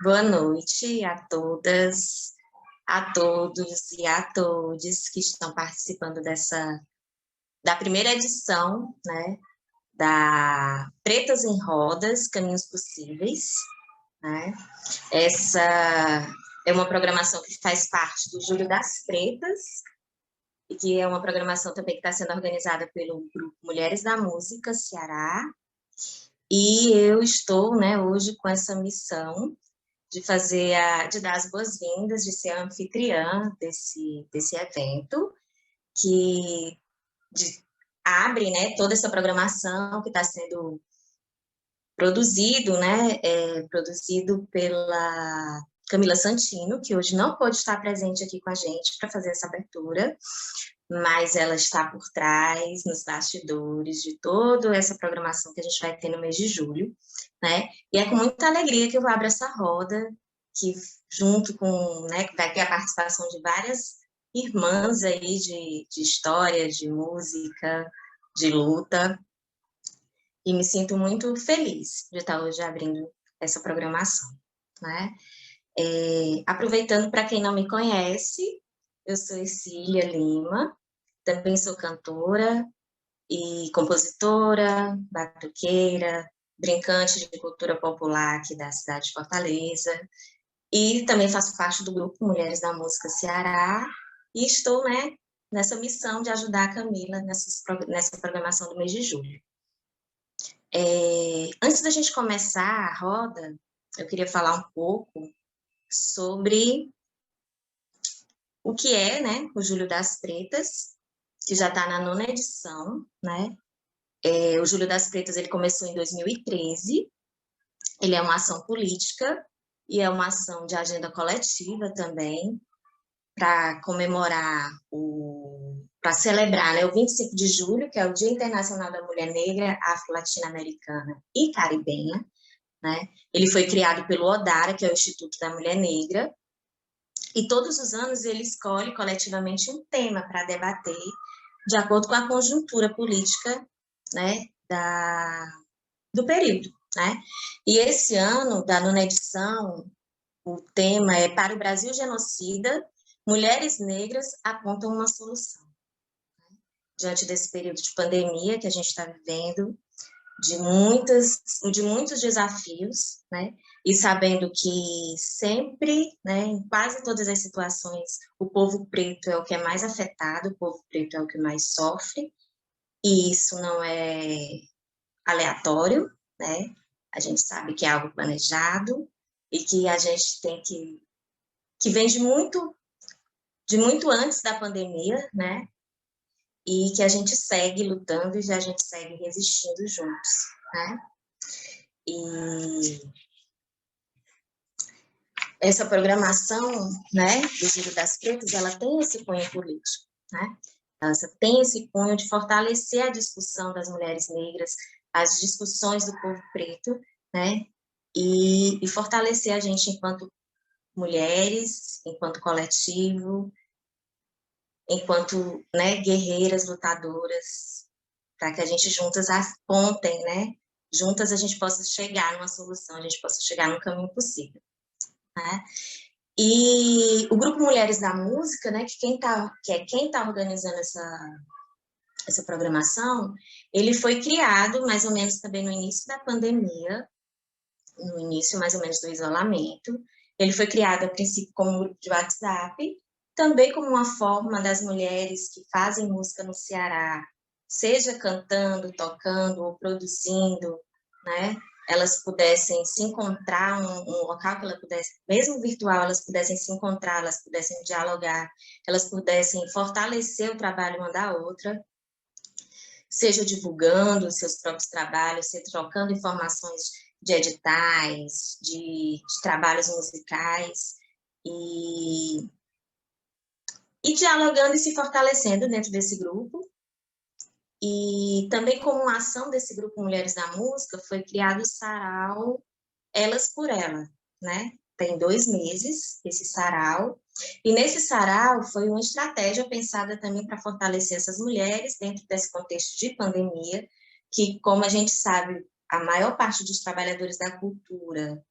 Boa noite a todas, a todos e a todes que estão participando da primeira edição, né, da Pretas em Rodas, Caminhos Possíveis, né? Essa é uma programação que faz parte do Júlio das Pretas, e que é uma programação também que está sendo organizada pelo Grupo Mulheres da Música Ceará, e eu estou, né, hoje com essa missão de dar as boas-vindas, de ser a anfitriã desse evento, que abre, né, toda essa programação que está sendo produzido pela Camila Santino, que hoje não pode estar presente aqui com a gente para fazer essa abertura, mas ela está por trás, nos bastidores de toda essa programação que a gente vai ter no mês de julho, né? E é com muita alegria que eu abro essa roda, que junto com, né, vai ter a participação de várias irmãs aí de história, de música, de luta, e me sinto muito feliz de estar hoje abrindo essa programação, né? Aproveitando, para quem não me conhece, eu sou Ercília Lima, também sou cantora e compositora, batuqueira, brincante de cultura popular aqui da cidade de Fortaleza, e também faço parte do grupo Mulheres da Música Ceará, e estou, né, nessa missão de ajudar a Camila nessa programação do mês de julho. Antes da gente começar a roda, eu queria falar um pouco sobre o que é, né, o Júlio das Pretas, que já está na 9ª edição, né? O Júlio das Pretas ele começou em 2013, ele é uma ação política e é uma ação de agenda coletiva também, para comemorar, para celebrar, né, o 25 de julho, que é o Dia Internacional da Mulher Negra, Afro-Latino-Americana e Caribenha, né? Ele foi criado pelo ODARA, que é o Instituto da Mulher Negra, e todos os anos ele escolhe coletivamente um tema para debater, de acordo com a conjuntura política, né, do período, né? E esse ano, da 9ª edição, o tema é Para o Brasil Genocida, Mulheres Negras apontam uma solução. Diante desse período de pandemia que a gente está vivendo, de muitos desafios, né? E sabendo que sempre, né, em quase todas as situações, o povo preto é o que é mais afetado, o povo preto é o que mais sofre, e isso não é aleatório, né? A gente sabe que é algo planejado e que a gente tem que vem de muito antes da pandemia, né? E que a gente segue lutando e a gente segue resistindo juntos, né? E essa programação, né, do Júlio das Pretas, ela tem esse cunho político, né? Ela tem esse cunho de fortalecer a discussão das mulheres negras, as discussões do povo preto, né? E fortalecer a gente enquanto mulheres, enquanto coletivo, enquanto, né, guerreiras, lutadoras, para que a gente juntas apontem, né? Juntas a gente possa chegar numa solução, a gente possa chegar num caminho possível, né? E o Grupo Mulheres da Música, né, que é quem tá organizando essa programação, ele foi criado mais ou menos também no início da pandemia, no início mais ou menos do isolamento. Ele foi criado a princípio como um grupo de WhatsApp, também como uma forma das mulheres que fazem música no Ceará, seja cantando, tocando ou produzindo, né? Elas pudessem se encontrar, um local que elas pudessem, mesmo virtual, elas pudessem se encontrar, elas pudessem dialogar, elas pudessem fortalecer o trabalho uma da outra, seja divulgando seus próprios trabalhos, seja trocando informações de editais, de trabalhos musicais, e dialogando e se fortalecendo dentro desse grupo. E também como uma ação desse grupo Mulheres da Música, foi criado o Sarau Elas por Ela, né? Tem 2 meses esse sarau, e nesse sarau foi uma estratégia pensada também para fortalecer essas mulheres dentro desse contexto de pandemia, que, como a gente sabe, a maior parte dos trabalhadores da cultura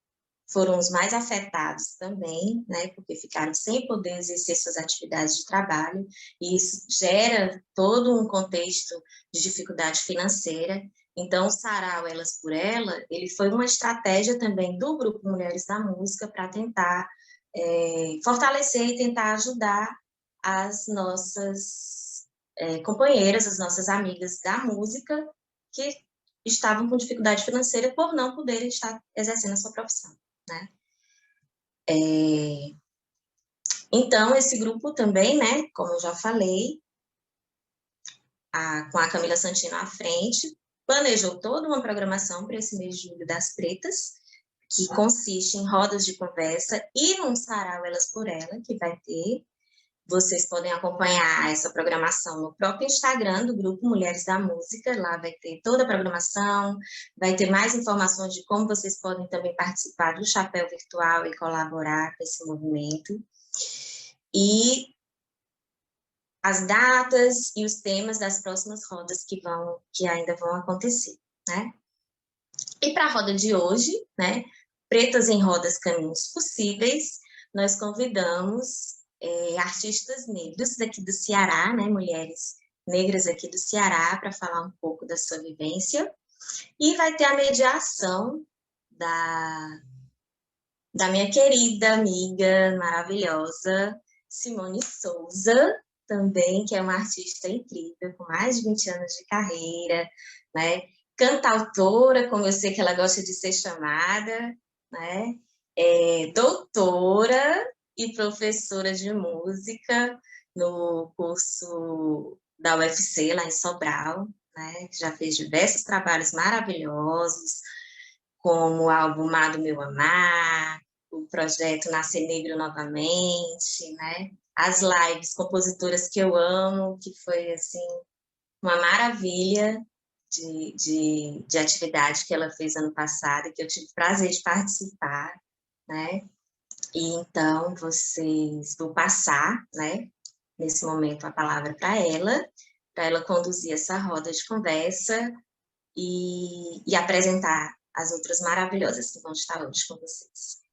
foram os mais afetados também, né, porque ficaram sem poder exercer suas atividades de trabalho, e isso gera todo um contexto de dificuldade financeira. Então, o Sarau Elas por Ela, ele foi uma estratégia também do Grupo Mulheres da Música para tentar fortalecer e tentar ajudar as nossas companheiras, as nossas amigas da música, que estavam com dificuldade financeira por não poderem estar exercendo a sua profissão, né? Então, esse grupo também, né, como eu já falei, com a Camila Santino à frente, planejou toda uma programação para esse mês de julho das pretas, que consiste em rodas de conversa e num sarau Elas por Ela, que vai ter. Vocês podem acompanhar essa programação no próprio Instagram do Grupo Mulheres da Música, lá vai ter toda a programação, vai ter mais informações de como vocês podem também participar do Chapéu Virtual e colaborar com esse movimento. E as datas e os temas das próximas rodas que ainda vão acontecer, né? E para a roda de hoje, né, Pretas em Rodas, Caminhos Possíveis, nós convidamos artistas negros daqui do Ceará, né, mulheres negras aqui do Ceará, para falar um pouco da sua vivência, e vai ter a mediação da minha querida amiga maravilhosa, Simone Souza, também, que é uma artista incrível, com mais de 20 anos de carreira, né? Cantautora, como eu sei que ela gosta de ser chamada, né? Doutora e professora de música no curso da UFC, lá em Sobral, né? Já fez diversos trabalhos maravilhosos, como o álbum Mar Meu Amar, o projeto Nascer Negro Novamente, né? As lives, compositoras que eu amo, que foi, assim, uma maravilha de atividade que ela fez ano passado, que eu tive prazer de participar, né? E então, vou passar, né, nesse momento, a palavra para ela conduzir essa roda de conversa e apresentar as outras maravilhosas que vão estar hoje com vocês.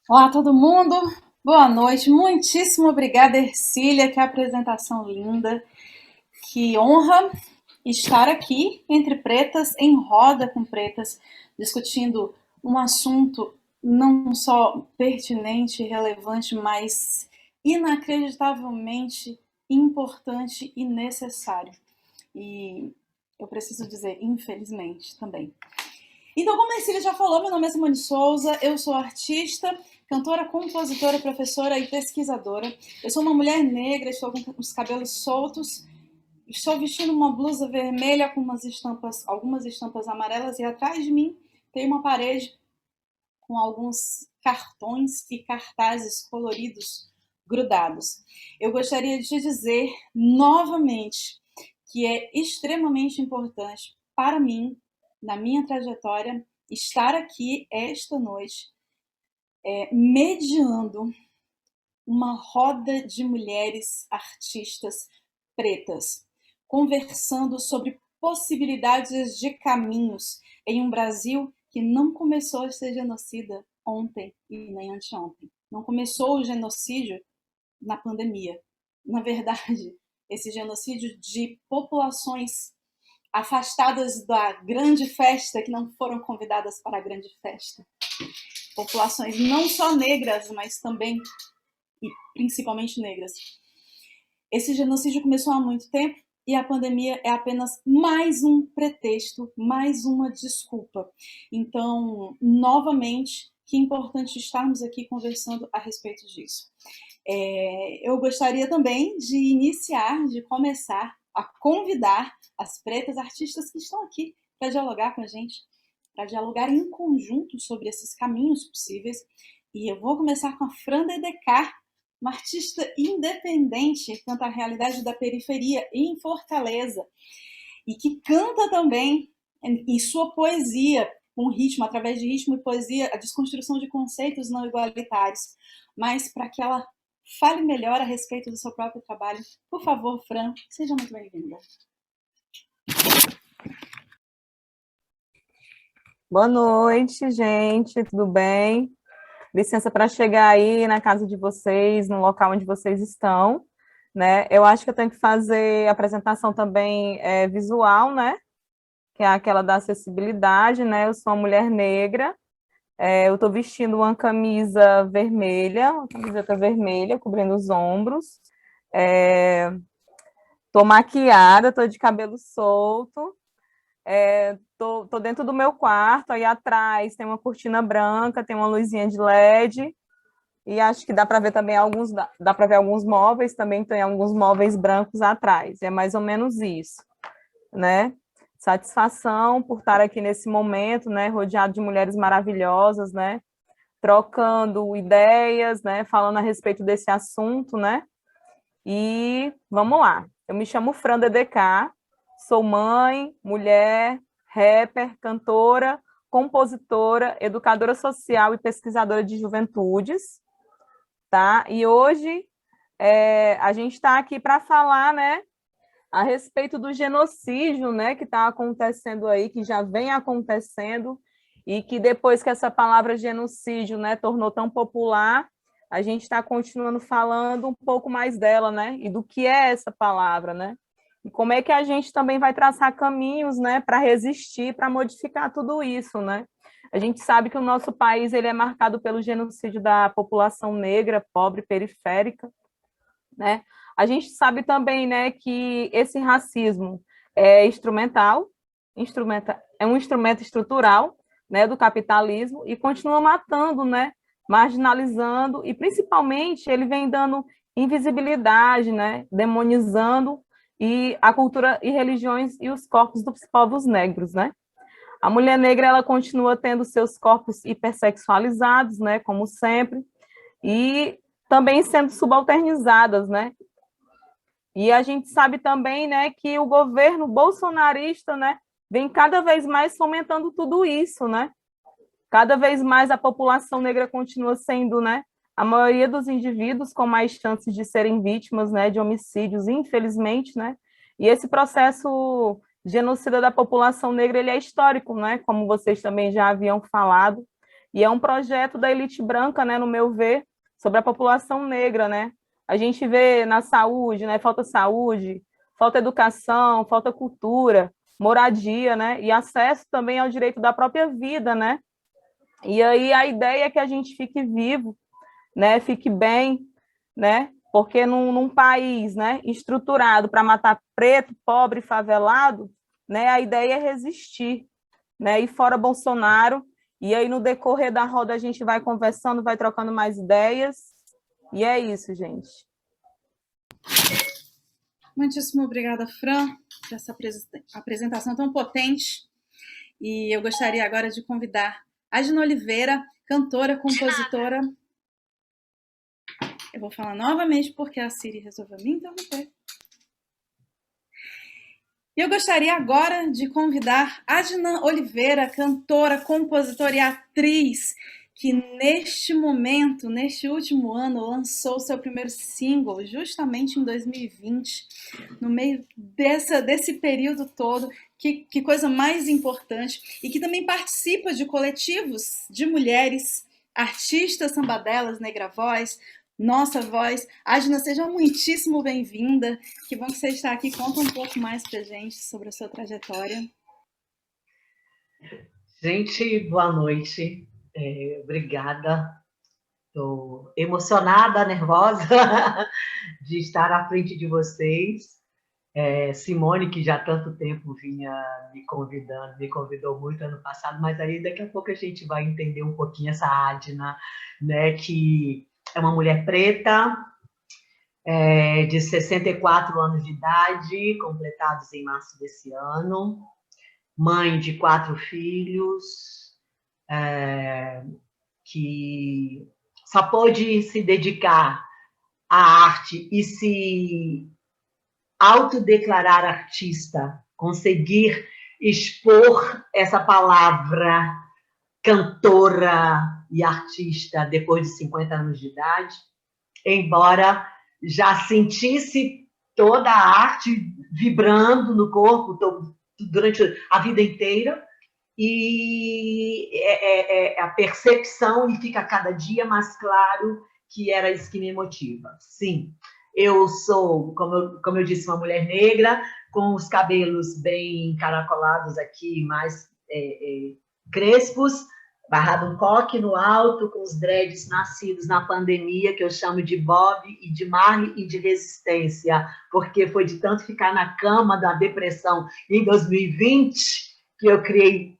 Olá, todo mundo. Boa noite. Muitíssimo obrigada, Ercília. Que apresentação linda. Que honra estar aqui entre pretas, em roda com pretas, discutindo um assunto não só pertinente e relevante, mas inacreditavelmente importante e necessário. E eu preciso dizer, infelizmente, também. Então, como a Ercília já falou, meu nome é Simone Souza, eu sou artista, cantora, compositora, professora e pesquisadora. Eu sou uma mulher negra, estou com os cabelos soltos, estou vestindo uma blusa vermelha com algumas estampas amarelas, e atrás de mim tem uma parede com alguns cartões e cartazes coloridos grudados. Eu gostaria de dizer novamente que é extremamente importante para mim, na minha trajetória, estar aqui esta noite mediando uma roda de mulheres artistas pretas, conversando sobre possibilidades de caminhos em um Brasil que não começou a ser genocida ontem e nem anteontem. Não começou o genocídio na pandemia. Na verdade, esse genocídio de populações afastadas da grande festa, que não foram convidadas para a grande festa. Populações não só negras, mas também e principalmente negras. Esse genocídio começou há muito tempo e a pandemia é apenas mais um pretexto, mais uma desculpa. Então, novamente, que importante estarmos aqui conversando a respeito disso. Eu gostaria também de começar a convidar as pretas artistas que estão aqui para dialogar com a gente, para dialogar em conjunto sobre esses caminhos possíveis. E eu vou começar com a Fran Dedecar, uma artista independente que canta a realidade da periferia em Fortaleza e que canta também em sua poesia, com ritmo, através de ritmo e poesia, a desconstrução de conceitos não igualitários. Mas para que ela fale melhor a respeito do seu próprio trabalho, por favor, Fran, seja muito bem-vinda. Boa noite, gente, tudo bem? Licença para chegar aí na casa de vocês, no local onde vocês estão, né? Eu acho que eu tenho que fazer a apresentação também visual, né? Que é aquela da acessibilidade, né? Eu sou uma mulher negra, eu estou vestindo uma camisa vermelha, uma camiseta vermelha, cobrindo os ombros. Estou maquiada, estou de cabelo solto. Tô dentro do meu quarto, aí atrás tem uma cortina branca, tem uma luzinha de LED, e acho que dá para ver também dá para ver alguns móveis, também tem alguns móveis brancos atrás, é mais ou menos isso, né? Satisfação por estar aqui nesse momento, né, rodeado de mulheres maravilhosas, né, trocando ideias, né, falando a respeito desse assunto, né? E vamos lá. Eu me chamo Fran DDK, sou mãe, mulher, rapper, cantora, compositora, educadora social e pesquisadora de juventudes, tá? E hoje a gente está aqui para falar, né, a respeito do genocídio, né, que está acontecendo aí, que já vem acontecendo, e que depois que essa palavra genocídio, né, tornou tão popular, a gente está continuando falando um pouco mais dela, né, e do que é essa palavra, né, e como é que a gente também vai traçar caminhos, né, para resistir, para modificar tudo isso, né. A gente sabe que o nosso país ele é marcado pelo genocídio da população negra, pobre, periférica, né? A gente sabe também, né, que esse racismo é é um instrumento estrutural, né, do capitalismo e continua matando, né, marginalizando e principalmente ele vem dando invisibilidade, né, demonizando e a cultura e religiões e os corpos dos povos negros, né? A mulher negra ela continua tendo seus corpos hipersexualizados, né, como sempre, e também sendo subalternizadas, né? E a gente sabe também, né, que o governo bolsonarista, né, vem cada vez mais fomentando tudo isso, né? Cada vez mais a população negra continua sendo, né, a maioria dos indivíduos com mais chances de serem vítimas, né, de homicídios, infelizmente, né? E esse processo genocida da população negra, ele é histórico, né, como vocês também já haviam falado, e é um projeto da elite branca, né, no meu ver, sobre a população negra, né? A gente vê na saúde, né, saúde, falta educação, falta cultura, moradia, né, e acesso também ao direito da própria vida, né? E aí a ideia é que a gente fique vivo, né, fique bem, né, porque num país, né, estruturado para matar preto, pobre, favelado, né, a ideia é resistir, né, e fora Bolsonaro, e aí no decorrer da roda a gente vai conversando, vai trocando mais ideias, e é isso, gente. Muitíssimo obrigada, Fran, por essa apresentação tão potente. E eu gostaria agora de convidar a Gina Oliveira, cantora, compositora. Eu vou falar novamente porque a Siri resolveu me interromper. Eu gostaria agora de convidar a Gina Oliveira, cantora, compositora e atriz, que neste momento, neste último ano, lançou seu primeiro single, justamente em 2020, no meio desse período todo. Que coisa mais importante, e que também participa de coletivos de mulheres, artistas, sambadelas, negra voz, nossa voz. Agna, seja muitíssimo bem-vinda, que bom que você está aqui, conta um pouco mais pra gente sobre a sua trajetória. Gente, boa noite, obrigada, estou emocionada, nervosa de estar à frente de vocês. Simone, que já há tanto tempo vinha me convidando, me convidou muito ano passado, mas aí daqui a pouco a gente vai entender um pouquinho essa Adna, né, que é uma mulher preta, de 64 anos de idade, completados em março desse ano, mãe de 4 filhos, que só pôde se dedicar à arte e se autodeclarar artista, conseguir expor essa palavra cantora e artista depois de 50 anos de idade, embora já sentisse toda a arte vibrando no corpo durante a vida inteira, e a percepção, e fica cada dia mais claro que era isso que me motiva. Sim, eu sou, como eu disse, uma mulher negra, com os cabelos bem encaracolados aqui, mais crespos, barrado um coque no alto, com os dreads nascidos na pandemia, que eu chamo de Bob e de Marley e de resistência, porque foi de tanto ficar na cama da depressão em 2020 que eu criei,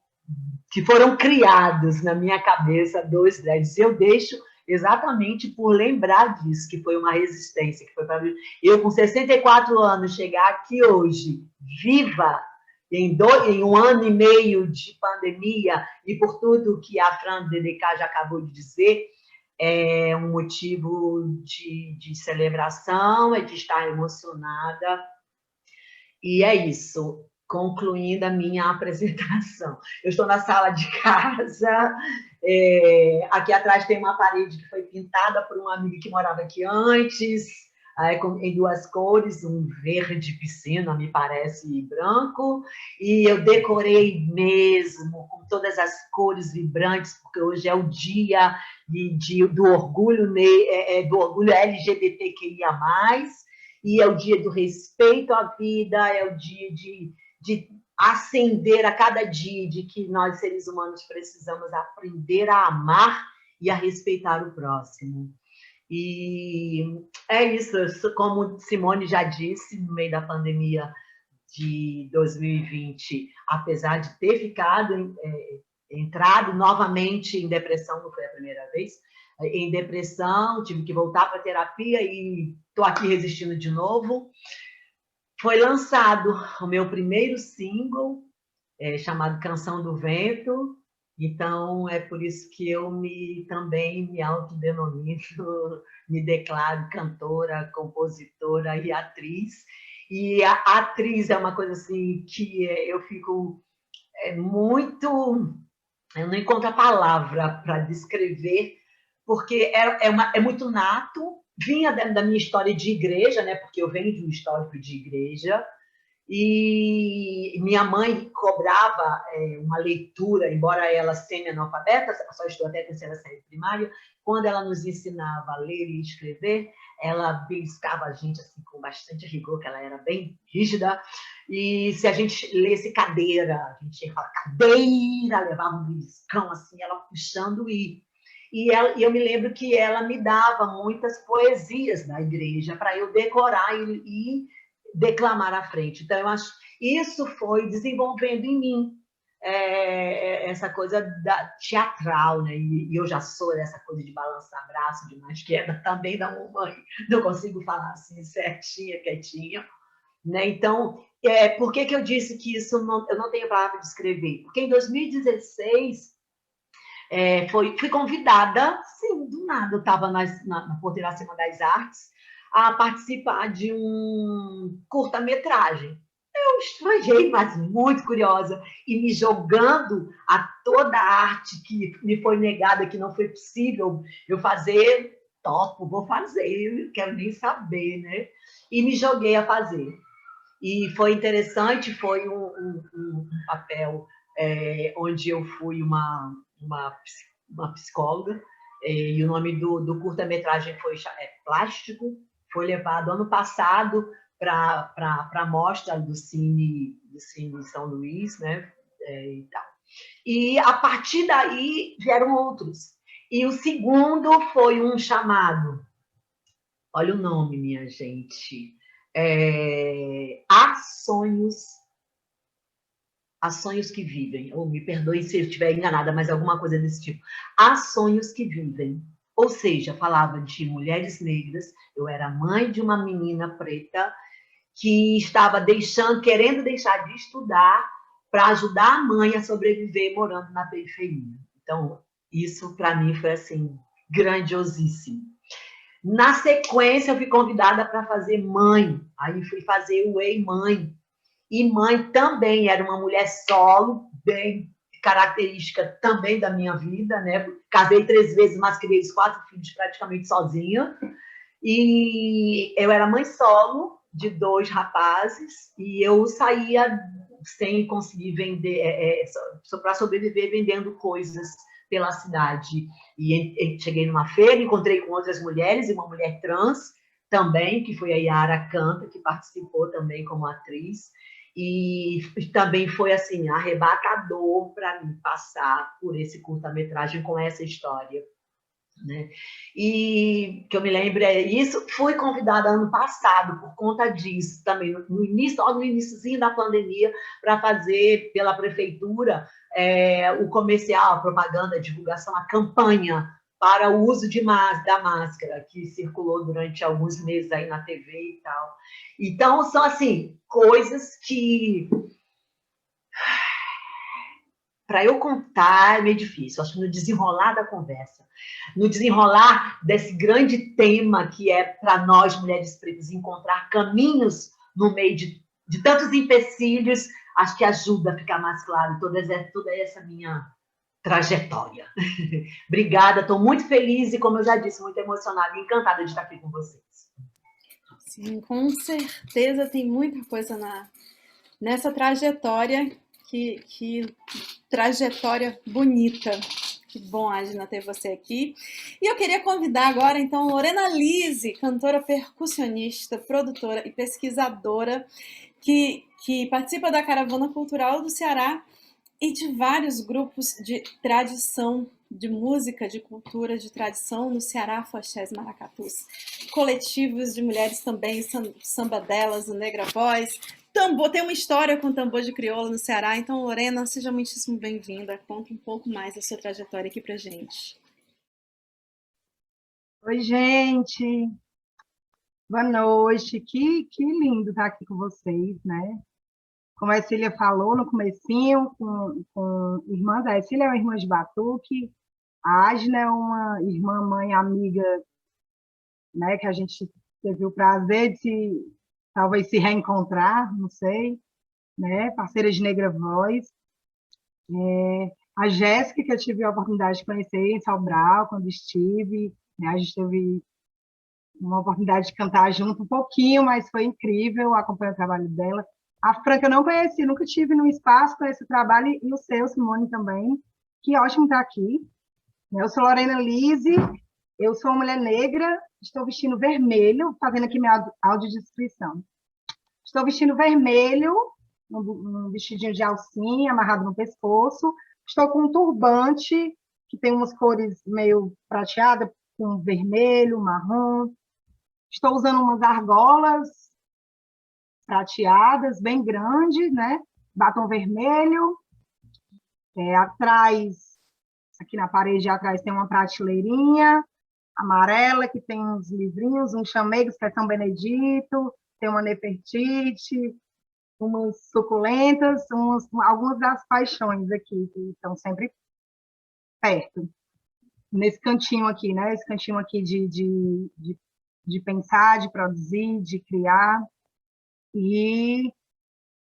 que foram criados na minha cabeça 2 dreads. Eu deixo exatamente por lembrar disso, que foi uma resistência, que foi para eu, com 64 anos, chegar aqui hoje, viva, em 1 ano e meio de pandemia, e por tudo que a Fran Dedecá já acabou de dizer, é um motivo de celebração, é de estar emocionada, e é isso. Concluindo a minha apresentação. Eu estou na sala de casa, aqui atrás tem uma parede que foi pintada por um amigo que morava aqui antes, em 2 cores, um verde piscina, me parece, e branco, e eu decorei mesmo com todas as cores vibrantes, porque hoje é o dia do orgulho LGBTQIA+, e é o dia do respeito à vida, é o dia de acender a cada dia, de que nós, seres humanos, precisamos aprender a amar e a respeitar o próximo. E é isso, como Simone já disse, no meio da pandemia de 2020, apesar de ter entrado novamente em depressão, não foi a primeira vez, em depressão, tive que voltar para a terapia e estou aqui resistindo de novo. Foi lançado o meu primeiro single, chamado Canção do Vento, então é por isso que eu também me autodenomino, me declaro cantora, compositora e atriz. E a atriz é uma coisa assim que eu fico muito... Eu não encontro a palavra para descrever, porque é muito nato. Vinha da minha história de igreja, né? Porque eu venho de um histórico de igreja, e minha mãe cobrava uma leitura, embora ela semi-analfabeta, só estou até a 3ª série primária, quando ela nos ensinava a ler e escrever, ela beliscava a gente assim, com bastante rigor, que ela era bem rígida, e se a gente lesse cadeira, a gente ia falar cadeira, levava um beliscão assim, ela puxando e eu me lembro que ela me dava muitas poesias da igreja para eu decorar e declamar à frente. Então, eu acho que isso foi desenvolvendo em mim essa coisa teatral, né? E eu já sou dessa coisa de balançar braço, de mais queda também da mamãe. Não consigo falar assim certinha, quietinha. Né? Então, por que eu disse que isso eu não tenho palavra de descrever? Porque em 2016... fui convidada, sim, do nada, eu estava na Porteira Acima das Artes, a participar de um curta-metragem. Eu estranhei, mas muito curiosa, e me jogando a toda a arte que me foi negada, que não foi possível eu fazer, topo, vou fazer, não quero nem saber, né? E me joguei a fazer. E foi interessante, foi um papel onde eu fui uma psicóloga, e o nome do curta-metragem foi Plástico, foi levado ano passado para a mostra do Cine São Luís, né? E tal. E a partir daí vieram outros. E o segundo foi um chamado, olha o nome, minha gente, Há Sonhos que Vivem, ou me perdoem se eu estiver enganada, mas alguma coisa desse tipo. Há Sonhos que Vivem. Ou seja, falava de mulheres negras, eu era mãe de uma menina preta que estava querendo deixar de estudar para ajudar a mãe a sobreviver morando na periferia. Então, isso para mim foi assim, grandiosíssimo. Na sequência, eu fui convidada para fazer Mãe, aí fui fazer o Ei Mãe, e Mãe também era uma mulher solo, bem característica também da minha vida, né? Casei 3 vezes, mas criei os 4 filhos praticamente sozinha. E eu era mãe solo de 2 rapazes, e eu saía sem conseguir vender, só para sobreviver vendendo coisas pela cidade. E cheguei numa feira, encontrei com outras mulheres, e uma mulher trans também, que foi a Yara Canta, que participou também como atriz. E também foi assim arrebatador para mim passar por esse curta-metragem com essa história, né? E que eu me lembro é isso. Fui convidada ano passado por conta disso também, no iníciozinho da pandemia, para fazer pela prefeitura o comercial, a propaganda, a divulgação, a campanha para o uso da máscara, que circulou durante alguns meses aí na TV e tal. Então, são, assim, coisas que, para eu contar, é meio difícil. Acho que no desenrolar da conversa, no desenrolar desse grande tema que é, para nós, mulheres pretas, encontrar caminhos no meio de tantos empecilhos, acho que ajuda a ficar mais claro toda essa minha trajetória. Obrigada, estou muito feliz e, como eu já disse, muito emocionada e encantada de estar aqui com vocês. Sim, com certeza tem muita coisa nessa trajetória, que trajetória bonita. Que bom, Adna, ter você aqui. E eu queria convidar agora, então, Lorena Lise, cantora percussionista, produtora e pesquisadora, que participa da Caravana Cultural do Ceará e de vários grupos de tradição, de música, de cultura, de tradição no Ceará, Foxés, Maracatus. Coletivos de mulheres também, Samba Delas, o Negra Voz. Tem uma história com tambor de crioula no Ceará. Então, Lorena, seja muitíssimo bem-vinda. Conta um pouco mais da sua trajetória aqui pra gente. Oi, gente. Boa noite. Que lindo estar aqui com vocês, né? Como a Cília falou no comecinho, com irmãs, a Cília é uma irmã de batuque, a Asna é uma irmã, mãe, amiga, né, que a gente teve o prazer de talvez se reencontrar, não sei, né, parceira de Negra Voz. A Jéssica, que eu tive a oportunidade de conhecer em Sobral, quando estive, né, a gente teve uma oportunidade de cantar junto um pouquinho, mas foi incrível acompanhar o trabalho dela. A Franca eu não conheci, nunca tive num espaço com esse trabalho, e o seu, Simone, também. Que ótimo estar aqui. Eu sou Lorena Lise, eu sou uma mulher negra, estou vestindo vermelho, fazendo aqui minha audiodescrição. Estou vestindo vermelho, um vestidinho de alcinha, amarrado no pescoço. Estou com um turbante, que tem umas cores meio prateadas, com vermelho, marrom. Estou usando umas argolas prateadas, bem grandes, né? Batom vermelho. Atrás, aqui na parede atrás, tem uma prateleirinha amarela, que tem uns livrinhos, uns chamegos, que é São Benedito, tem uma Nefertiti, umas suculentas, algumas das paixões aqui, que estão sempre perto. Nesse cantinho aqui, né? Esse cantinho aqui de pensar, de produzir, de criar. E,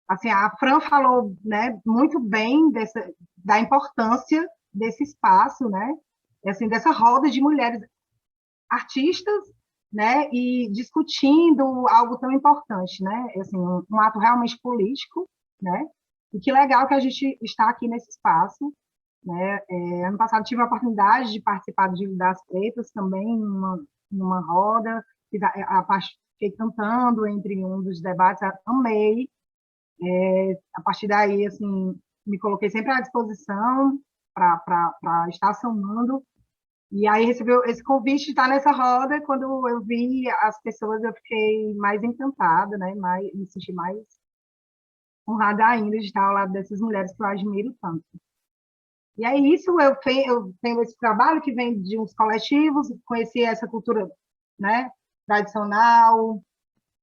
assim, a Fran falou, né, muito bem da importância desse espaço, né? Assim, dessa roda de mulheres artistas, né, e discutindo algo tão importante, né? Assim, um ato realmente político, né? E que legal que a gente está aqui nesse espaço, né? Ano passado tive a oportunidade de participar do Giro das Pretas também, numa roda, fiquei cantando entre um dos debates, amei. A partir daí, assim, me coloquei sempre à disposição para estar somando. E aí recebeu esse convite de estar nessa roda. Quando eu vi as pessoas, eu fiquei mais encantada, né? Me senti mais honrada ainda de estar ao lado dessas mulheres que eu admiro tanto. E é isso, eu tenho esse trabalho que vem de uns coletivos, conheci essa cultura, né, tradicional,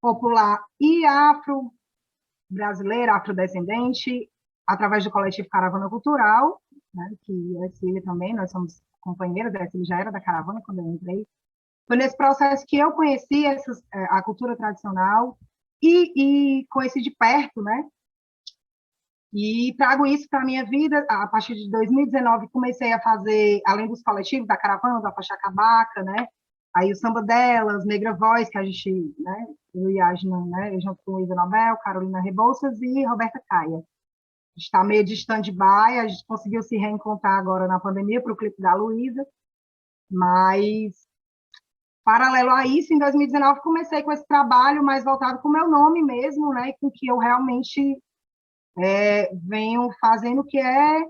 popular e afro-brasileira, afrodescendente, através do coletivo Caravana Cultural, né, que a Cília também, nós somos companheiras, a Cília já era da Caravana quando eu entrei. Foi nesse processo que eu conheci a cultura tradicional e conheci de perto, né? E trago isso para a minha vida. A partir de 2019, comecei a fazer, além dos coletivos, da Caravana, da Faixa Cabaca, né? Aí o Samba Delas, Negra Voz, que a gente, né? Eu e a Asna, né? Eu junto com Luísa Nobel, Carolina Rebouças e Roberta Caia. está meio de stand-by, a gente conseguiu se reencontrar agora na pandemia para o clipe da Luísa, mas, paralelo a isso, em 2019, comecei com esse trabalho mais voltado com o meu nome mesmo, né, com o que eu realmente venho fazendo, que é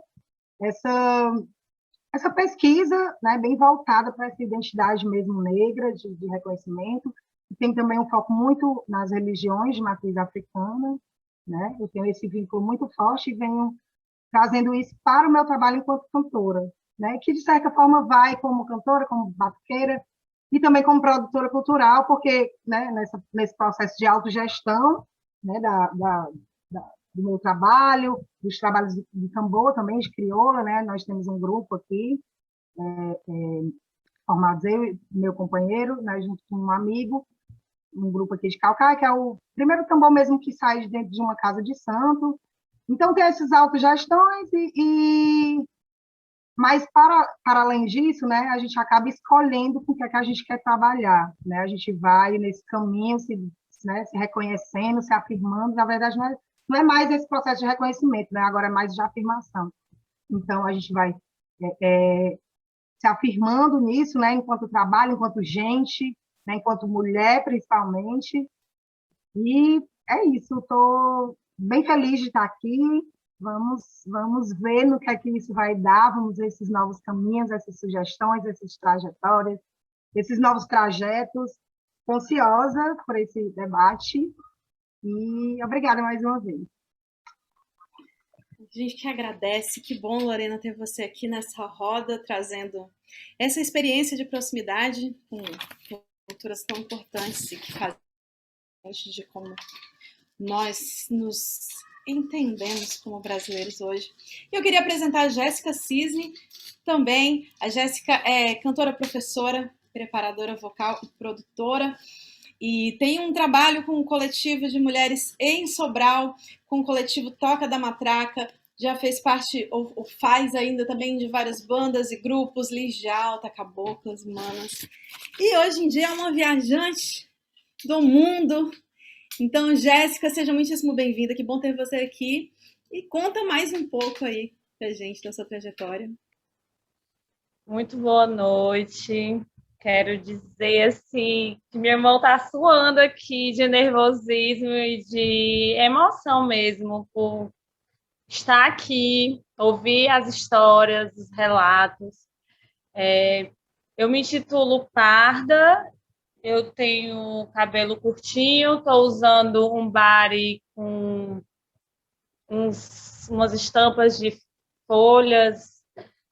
essa pesquisa, né, bem voltada para essa identidade mesmo negra, de reconhecimento. Tem também um foco muito nas religiões de matriz africana, né? Eu tenho esse vínculo muito forte e venho trazendo isso para o meu trabalho enquanto cantora, né? Que, de certa forma, vai como cantora, como batuqueira, e também como produtora cultural, porque, né, nesse processo de autogestão, né, do meu trabalho, dos trabalhos de tambor também, de crioula, né? Nós temos um grupo aqui, formados eu e meu companheiro, né, junto com um amigo, um grupo aqui de Calcaia, que é o primeiro tambor mesmo que sai de dentro de uma casa de santo. Então, tem essas autogestões, mas, para além disso, né, a gente acaba escolhendo com o que é que a gente quer trabalhar. Né? A gente vai nesse caminho, se reconhecendo, se afirmando. Na verdade, não é mais esse processo de reconhecimento, né? Agora é mais de afirmação. Então, a gente vai se afirmando nisso, né, enquanto trabalho, enquanto gente, né, enquanto mulher, principalmente. E é isso, estou bem feliz de estar aqui. Vamos ver no que é que isso vai dar, vamos ver esses novos caminhos, essas sugestões, essas trajetórias, esses novos trajetos. Estou ansiosa por esse debate e obrigada mais uma vez. A gente que agradece, que bom, Lorena, ter você aqui nessa roda, trazendo essa experiência de proximidade com culturas tão importantes e que fazem parte de como nós nos entendemos como brasileiros hoje. Eu queria apresentar a Jéssica Cisne também. A Jéssica é cantora, professora, preparadora vocal e produtora. E tem um trabalho com o coletivo de mulheres em Sobral, com o coletivo Toca da Matraca, já fez parte, ou faz ainda também, de várias bandas e grupos, Ligia Alta, Caboclas, Manas. E hoje em dia é uma viajante do mundo. Então, Jéssica, seja muitíssimo bem-vinda, que bom ter você aqui. E conta mais um pouco aí pra gente da sua trajetória. Muito boa noite. Quero dizer assim que meu irmão está suando aqui de nervosismo e de emoção mesmo por estar aqui, ouvir as histórias, os relatos. Eu me intitulo Parda, eu tenho cabelo curtinho, estou usando um body com umas estampas de folhas,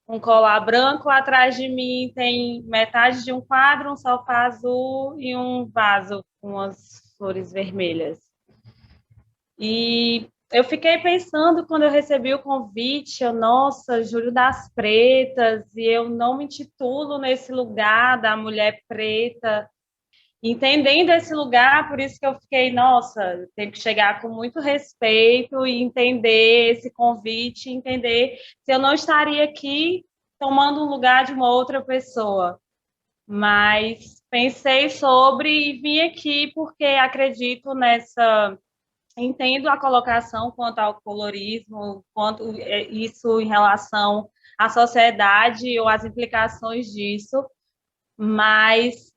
um colar branco. Atrás de mim tem metade de um quadro, um sofá azul e um vaso com as flores vermelhas. E eu fiquei pensando, quando eu recebi o convite, nossa, Júlio das Pretas, e eu não me intitulo nesse lugar da mulher preta, entendendo esse lugar, por isso que eu fiquei, nossa, tenho que chegar com muito respeito e entender esse convite, entender se eu não estaria aqui tomando um lugar de uma outra pessoa. Mas pensei sobre e vim aqui porque acredito nessa... Entendo a colocação quanto ao colorismo, quanto isso em relação à sociedade ou às implicações disso, mas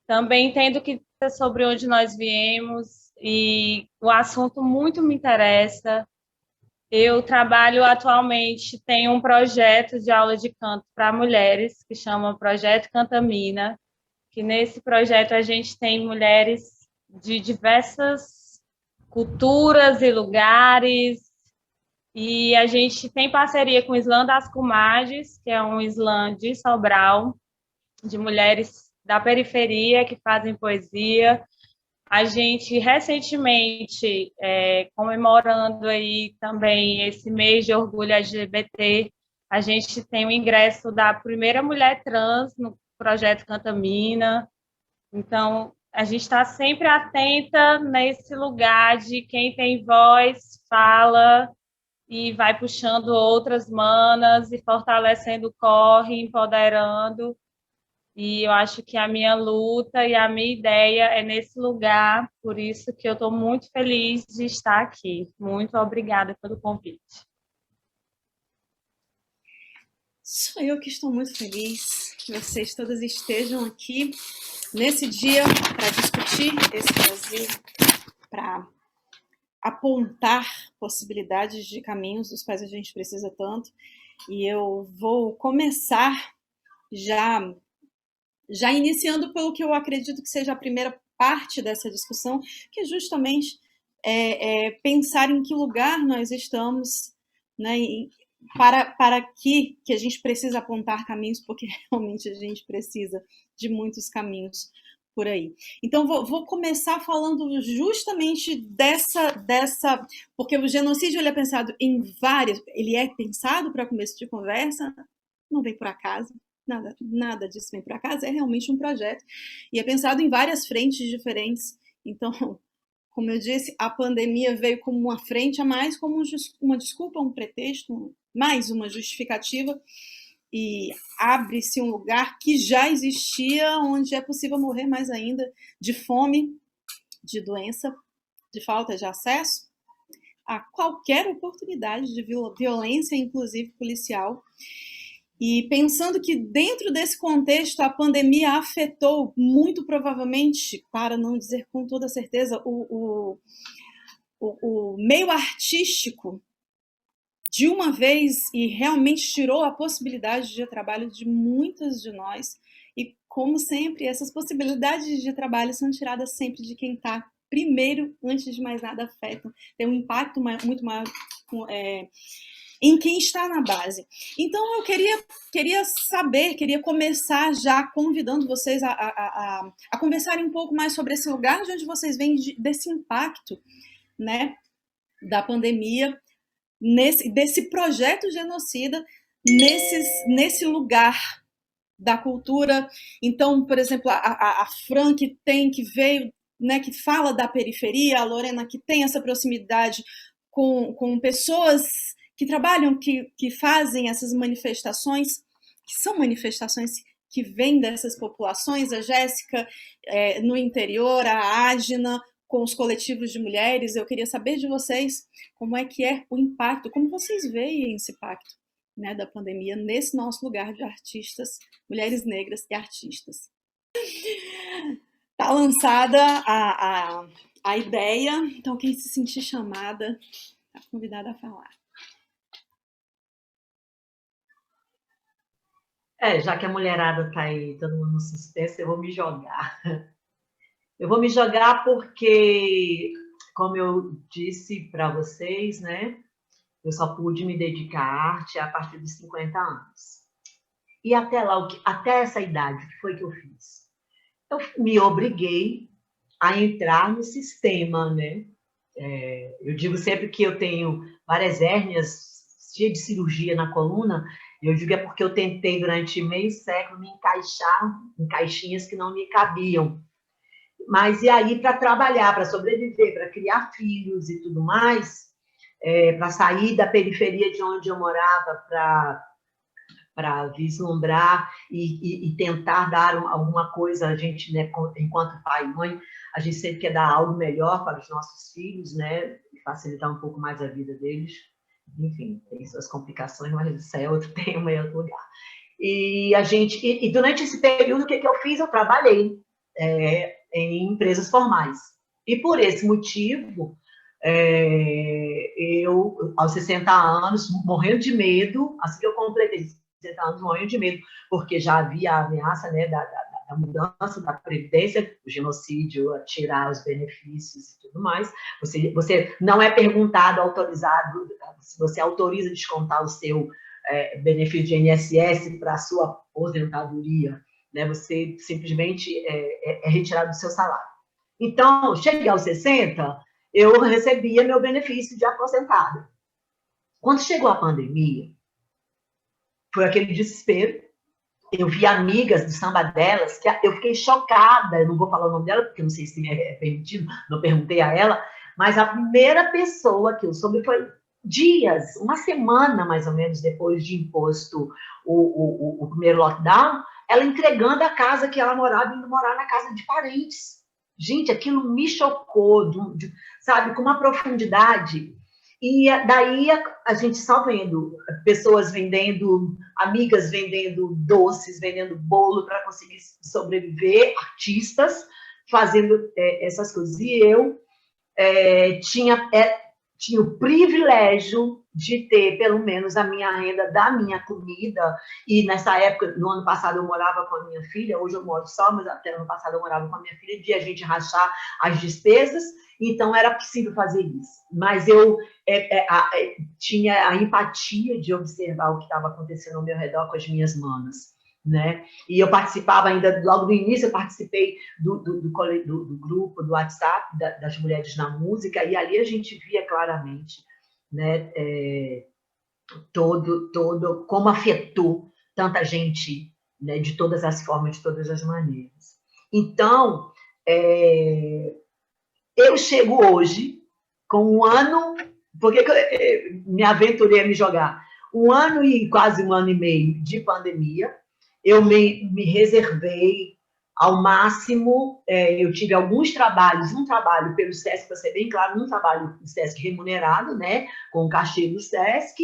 também entendo que é sobre onde nós viemos e o assunto muito me interessa. Eu trabalho atualmente, tenho um projeto de aula de canto para mulheres, que chama Projeto Cantamina, que nesse projeto a gente tem mulheres de diversas culturas e lugares, e a gente tem parceria com o Islã das Comadres, que é um islã de Sobral, de mulheres da periferia que fazem poesia. A gente, recentemente, comemorando aí também esse mês de orgulho LGBT, a gente tem o ingresso da primeira mulher trans no projeto Cantamina. Então, a gente está sempre atenta nesse lugar de quem tem voz, fala e vai puxando outras manas e fortalecendo o corre, empoderando. E eu acho que a minha luta e a minha ideia é nesse lugar, por isso que eu estou muito feliz de estar aqui. Muito obrigada pelo convite. Sou eu que estou muito feliz que vocês todas estejam aqui nesse dia para discutir esse Brasil, para apontar possibilidades de caminhos dos quais a gente precisa tanto. E eu vou começar já iniciando pelo que eu acredito que seja a primeira parte dessa discussão, que é justamente pensar em que lugar nós estamos, né, para que a gente precisa apontar caminhos, porque realmente a gente precisa de muitos caminhos por aí. Então, vou começar falando justamente dessa, porque o genocídio ele é pensado em várias, ele é pensado para começo de conversa, não vem por acaso, nada disso vem por acaso, é realmente um projeto, e é pensado em várias frentes diferentes. Então, como eu disse, a pandemia veio como uma frente a mais, como uma desculpa, um pretexto, mais uma justificativa, e abre-se um lugar que já existia, onde é possível morrer mais ainda de fome, de doença, de falta de acesso a qualquer oportunidade de violência, inclusive policial. E pensando que dentro desse contexto a pandemia afetou muito provavelmente, para não dizer com toda certeza, o meio artístico de uma vez e realmente tirou a possibilidade de trabalho de muitas de nós. E, como sempre, essas possibilidades de trabalho são tiradas sempre de quem está primeiro, antes de mais nada, afetam. Tem um impacto muito maior em quem está na base. Então, eu queria começar já convidando vocês a conversarem um pouco mais sobre esse lugar de onde vocês vêm, desse impacto, né, da pandemia, desse projeto genocida, nesse lugar da cultura. Então, por exemplo, a Fran, que veio, né, que fala da periferia, a Lorena, que tem essa proximidade com pessoas que trabalham, que fazem essas manifestações, que são manifestações que vêm dessas populações, a Jéssica no interior, a Ágina com os coletivos de mulheres. Eu queria saber de vocês como é que é o impacto, como vocês veem esse impacto, né, da pandemia nesse nosso lugar de artistas, mulheres negras e artistas. Está lançada a ideia, então quem se sentir chamada está convidada a falar. Já que a mulherada está aí, todo mundo no suspense, eu vou me jogar. Eu vou me jogar porque, como eu disse para vocês, né, eu só pude me dedicar à arte a partir dos 50 anos. E até lá, até essa idade, o que foi que eu fiz? Eu me obriguei a entrar no sistema, né? Eu digo sempre que eu tenho várias hérnias, cheia de cirurgia na coluna. Eu digo é porque eu tentei durante meio século me encaixar em caixinhas que não me cabiam. Mas e aí, para trabalhar, para sobreviver, para criar filhos e tudo mais, para sair da periferia de onde eu morava, para vislumbrar e tentar dar alguma coisa, a gente, né, enquanto pai e mãe, a gente sempre quer dar algo melhor para os nossos filhos, né, e facilitar um pouco mais a vida deles. Enfim, tem suas complicações, mas isso é outro tema, é outro lugar. E durante esse período, o que eu fiz? Eu trabalhei em empresas formais. E por esse motivo, eu, aos 60 anos, morrendo de medo, assim que eu completei 60 anos, morrendo de medo, porque já havia a ameaça, né, da mudança da Previdência, o genocídio, a tirar os benefícios e tudo mais. Você não é perguntado, autorizado, se você autoriza descontar o seu benefício de INSS para a sua aposentadoria, né? Você simplesmente é retirado do seu salário. Então, cheguei aos 60, eu recebia meu benefício de aposentada. Quando chegou a pandemia, foi aquele desespero. Eu vi amigas do samba delas, que eu fiquei chocada, eu não vou falar o nome dela, porque não sei se é permitido, não perguntei a ela, mas a primeira pessoa que eu soube foi dias, uma semana mais ou menos depois de imposto o primeiro lockdown, ela entregando a casa que ela morava, indo morar na casa de parentes. Gente, aquilo me chocou, sabe, com uma profundidade. E daí a gente só vendo pessoas vendendo, amigas vendendo doces, vendendo bolo para conseguir sobreviver, artistas fazendo essas coisas. E eu tinha o privilégio de ter, pelo menos, a minha renda da minha comida. E nessa época, no ano passado, eu morava com a minha filha, hoje eu moro só, mas até no ano passado eu morava com a minha filha, de a gente rachar as despesas, então era possível fazer isso. Mas eu tinha a empatia de observar o que estava acontecendo ao meu redor com as minhas manas, né? E eu participava ainda, logo no início, eu participei do grupo, do WhatsApp, das mulheres na música, e ali a gente via claramente, né, como afetou tanta gente, né, de todas as formas, de todas as maneiras. Então, eu chego hoje com um ano, porque me aventurei a me jogar, um ano e quase um ano e meio de pandemia. Eu me reservei ao máximo, eu tive alguns trabalhos, um trabalho pelo SESC, para ser bem claro, um trabalho do SESC remunerado, né, com o cachê do SESC,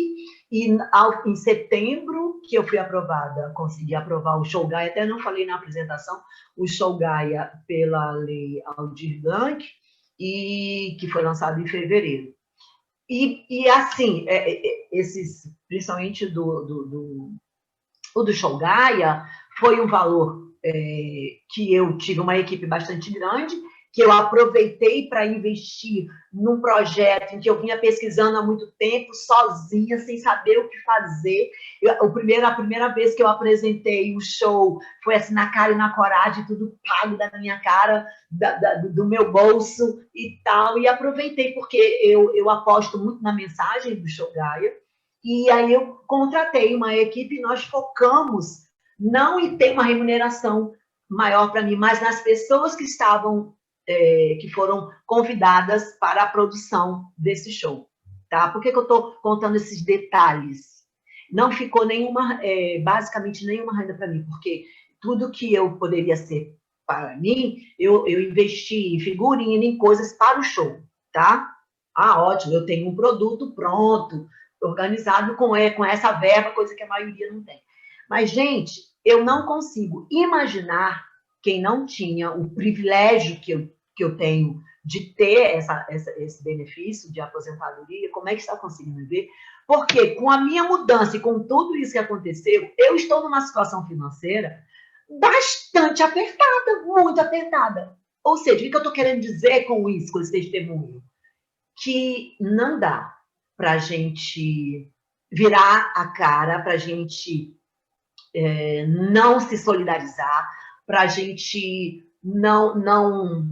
e em setembro, que eu fui aprovada, consegui aprovar o Show Gaia, até não falei na apresentação, o Show Gaia pela Lei Aldir Blanc, e que foi lançado em fevereiro. E assim, esses, principalmente o do Show Gaia, foi um valor que eu tive uma equipe bastante grande, que eu aproveitei para investir num projeto em que eu vinha pesquisando há muito tempo, sozinha, sem saber o que fazer. A primeira vez que eu apresentei o show foi assim, na cara e na coragem, tudo pago da minha cara, do meu bolso e tal, e aproveitei, porque eu aposto muito na mensagem do Show Gaia. E aí eu contratei uma equipe e nós focamos não em ter uma remuneração maior para mim, mas nas pessoas que estavam, que foram convidadas para a produção desse show. Tá? Por que eu estou contando esses detalhes? Não ficou basicamente nenhuma renda para mim, porque tudo que eu poderia ser para mim, eu investi em figurina, em coisas para o show. Tá? Ah, ótimo, eu tenho um produto pronto, organizado com essa verba, coisa que a maioria não tem. Mas, gente, eu não consigo imaginar quem não tinha o privilégio que eu tenho de ter esse benefício de aposentadoria, como é que está conseguindo ver? Porque com a minha mudança e com tudo isso que aconteceu, eu estou numa situação financeira bastante apertada, muito apertada. Ou seja, o que eu estou querendo dizer com isso, com esse testemunho? Que não dá para a gente virar a cara, para a gente não se solidarizar, para a gente não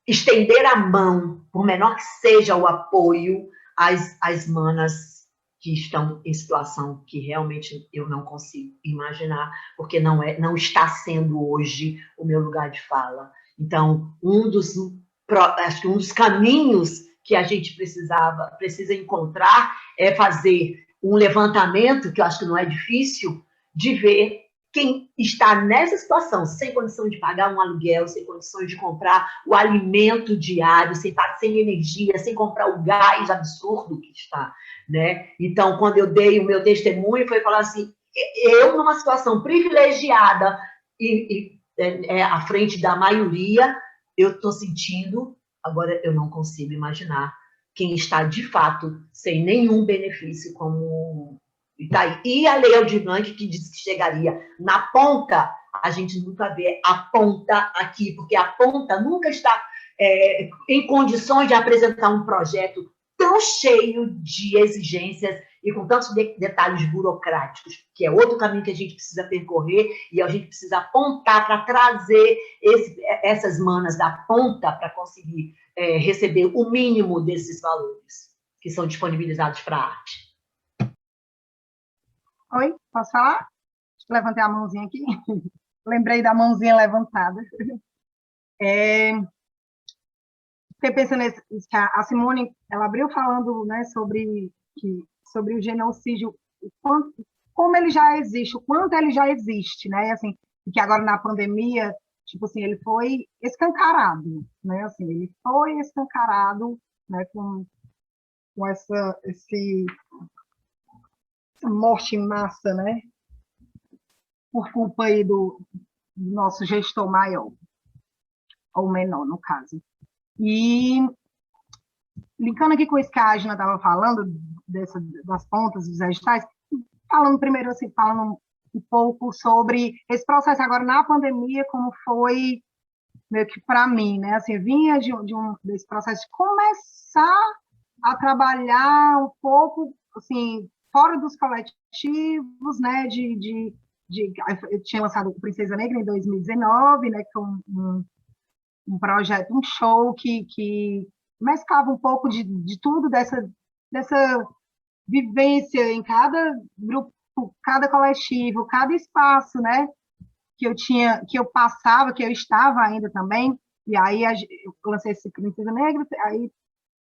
estender a mão, por menor que seja o apoio, às manas que estão em situação que realmente eu não consigo imaginar, porque não está sendo hoje o meu lugar de fala. Então, acho que um dos caminhos que a gente precisa encontrar é fazer um levantamento, que eu acho que não é difícil, de ver quem está nessa situação, sem condição de pagar um aluguel, sem condições de comprar o alimento diário, sem energia, sem comprar o gás absurdo que está, né? Então, quando eu dei o meu testemunho, foi falar assim, eu numa situação privilegiada e à frente da maioria, eu estou sentindo, agora eu não consigo imaginar quem está, de fato, sem nenhum benefício como Itaí. E a Lei Aldir Blanc, que disse que chegaria na ponta, a gente nunca vê a ponta aqui, porque a ponta nunca está em condições de apresentar um projeto tão cheio de exigências e com tantos detalhes burocráticos, que é outro caminho que a gente precisa percorrer e a gente precisa apontar para trazer essas manas da ponta para conseguir receber o mínimo desses valores que são disponibilizados para a arte. Oi, posso falar? Deixa eu levantar a mãozinha aqui. Lembrei da mãozinha levantada. Fiquei pensando que a Simone, ela abriu falando, né, sobre o genocídio, como ele já existe, o quanto ele já existe, né? Assim, que agora na pandemia, tipo assim, ele foi escancarado, né? Assim, ele foi escancarado, né, com com essa morte em massa, né? Por culpa aí do nosso gestor maior, ou menor, no caso. E, linkando aqui com isso que a Agna estava falando, das pontas dos vegetais, falando primeiro, assim, falando um pouco sobre esse processo agora na pandemia, como foi meio que para mim, né? Assim, vinha desse processo de começar a trabalhar um pouco, assim, fora dos coletivos, né? Eu tinha lançado o Princesa Negra em 2019, né? Que foi um projeto, um show que mesclava um pouco de tudo dessa vivência em cada grupo, cada coletivo, cada espaço, né? Que eu passava, que eu estava ainda também. E aí eu lancei esse Princesa Negra, aí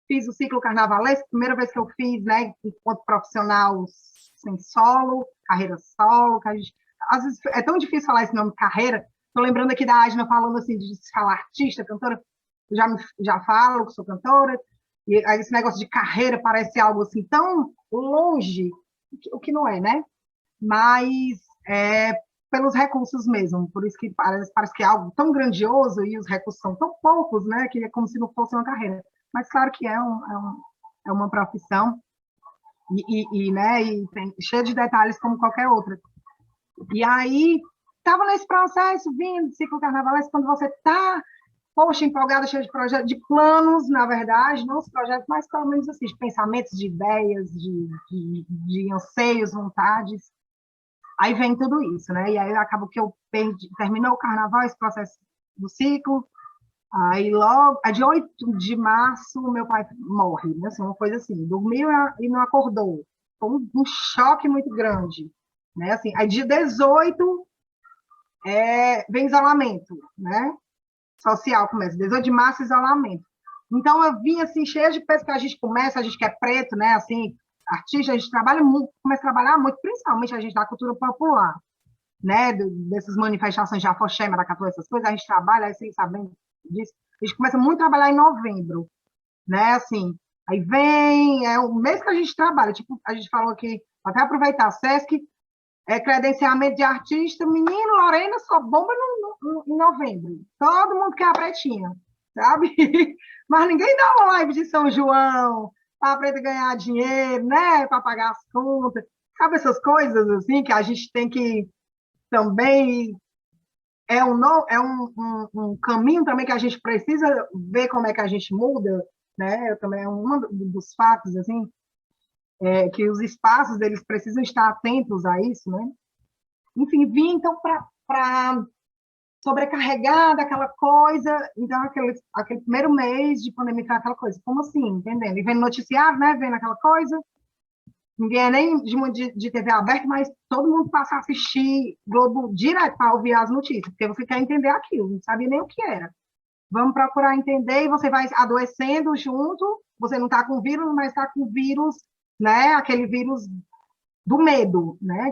fiz o ciclo carnavalesco, primeira vez que eu fiz, né? Enquanto profissional sem solo, carreira solo. Às vezes é tão difícil falar esse nome carreira. Estou lembrando aqui da Agna falando assim de falar artista, cantora. Eu já falo que sou cantora. E aí esse negócio de carreira parece algo assim tão longe, o que não é, né? Mas pelos recursos mesmo, por isso que parece que é algo tão grandioso e os recursos são tão poucos, né? Que é como se não fosse uma carreira. Mas claro que é uma profissão né? E cheia de detalhes como qualquer outra. E aí estava nesse processo, vindo de ciclo carnavalesco, quando você está, poxa, empolgada, cheia de projetos, de planos, na verdade, não os projetos, mas pelo menos assim, de pensamentos, de ideias, de anseios, vontades. Aí vem tudo isso, né? E aí acabou que eu terminou o carnaval, esse processo do ciclo. Aí logo, de 8 de março, meu pai morre, né? Assim, uma coisa assim, dormiu e não acordou. Foi um choque muito grande, né? Assim, aí dia 18 vem isolamento, né? Social começa, 18 de março, isolamento. Então eu vim assim, cheia de peso que a gente que é preto, né? Assim, artista, a gente trabalha muito, começa a trabalhar muito, principalmente a gente da cultura popular, né? Dessas manifestações de afoxé, maracatu, essas coisas, a gente trabalha, assim, sabendo disso. A gente começa muito a trabalhar em novembro, né? Assim, aí vem, o mês que a gente trabalha, tipo, a gente falou aqui, até aproveitar, SESC, credenciamento de artista, menino, Lorena só bomba em novembro. Todo mundo quer a pretinha, sabe? Mas ninguém dá uma live de São João para a preta ganhar dinheiro, né? Para pagar as contas. Sabe essas coisas assim que a gente tem que também um caminho também que a gente precisa ver como é que a gente muda, né? Também é um dos fatos assim, que os espaços eles precisam estar atentos a isso, né? Enfim, vim então para sobrecarregar daquela coisa, então aquele primeiro mês de pandemia foi aquela coisa, como assim, entendendo? E vendo noticiário, né? Vendo aquela coisa, ninguém é nem de TV aberta, mas todo mundo passa a assistir Globo direto para ouvir as notícias, porque você quer entender aquilo, não sabia nem o que era. Vamos procurar entender e você vai adoecendo junto, você não está com vírus, mas está com vírus, né? Aquele vírus do medo, né?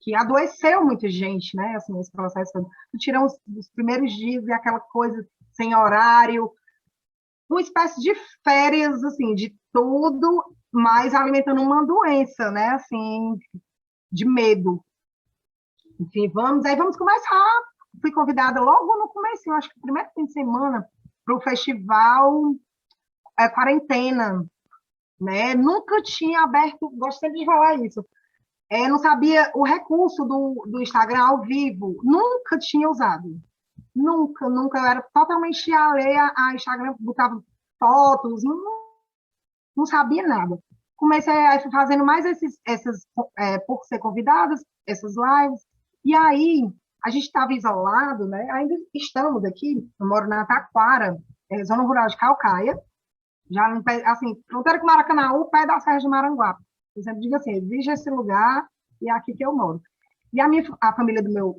Que adoeceu muita gente, né? Assim, esse processo. Tiramos os primeiros dias e aquela coisa sem horário, uma espécie de férias, assim, de tudo, mas alimentando uma doença, né? Assim, de medo. Enfim, vamos começar. Fui convidada logo no começo, acho que no primeiro fim de semana, para o festival Quarentena, né? Nunca tinha aberto, gosto sempre de falar isso, não sabia o recurso do Instagram ao vivo, nunca tinha usado. Nunca, eu era totalmente alheia a Instagram, botava fotos, não sabia nada. Comecei fazendo mais essas por ser convidadas, essas lives, e aí a gente estava isolado, né? Ainda estamos aqui, eu moro na Taquara, zona rural de Calcaia, já assim, fronteira com Maracanaú, pé da Serra de Maranguape. Eu sempre digo assim, exige esse lugar e é aqui que eu moro. E a família do meu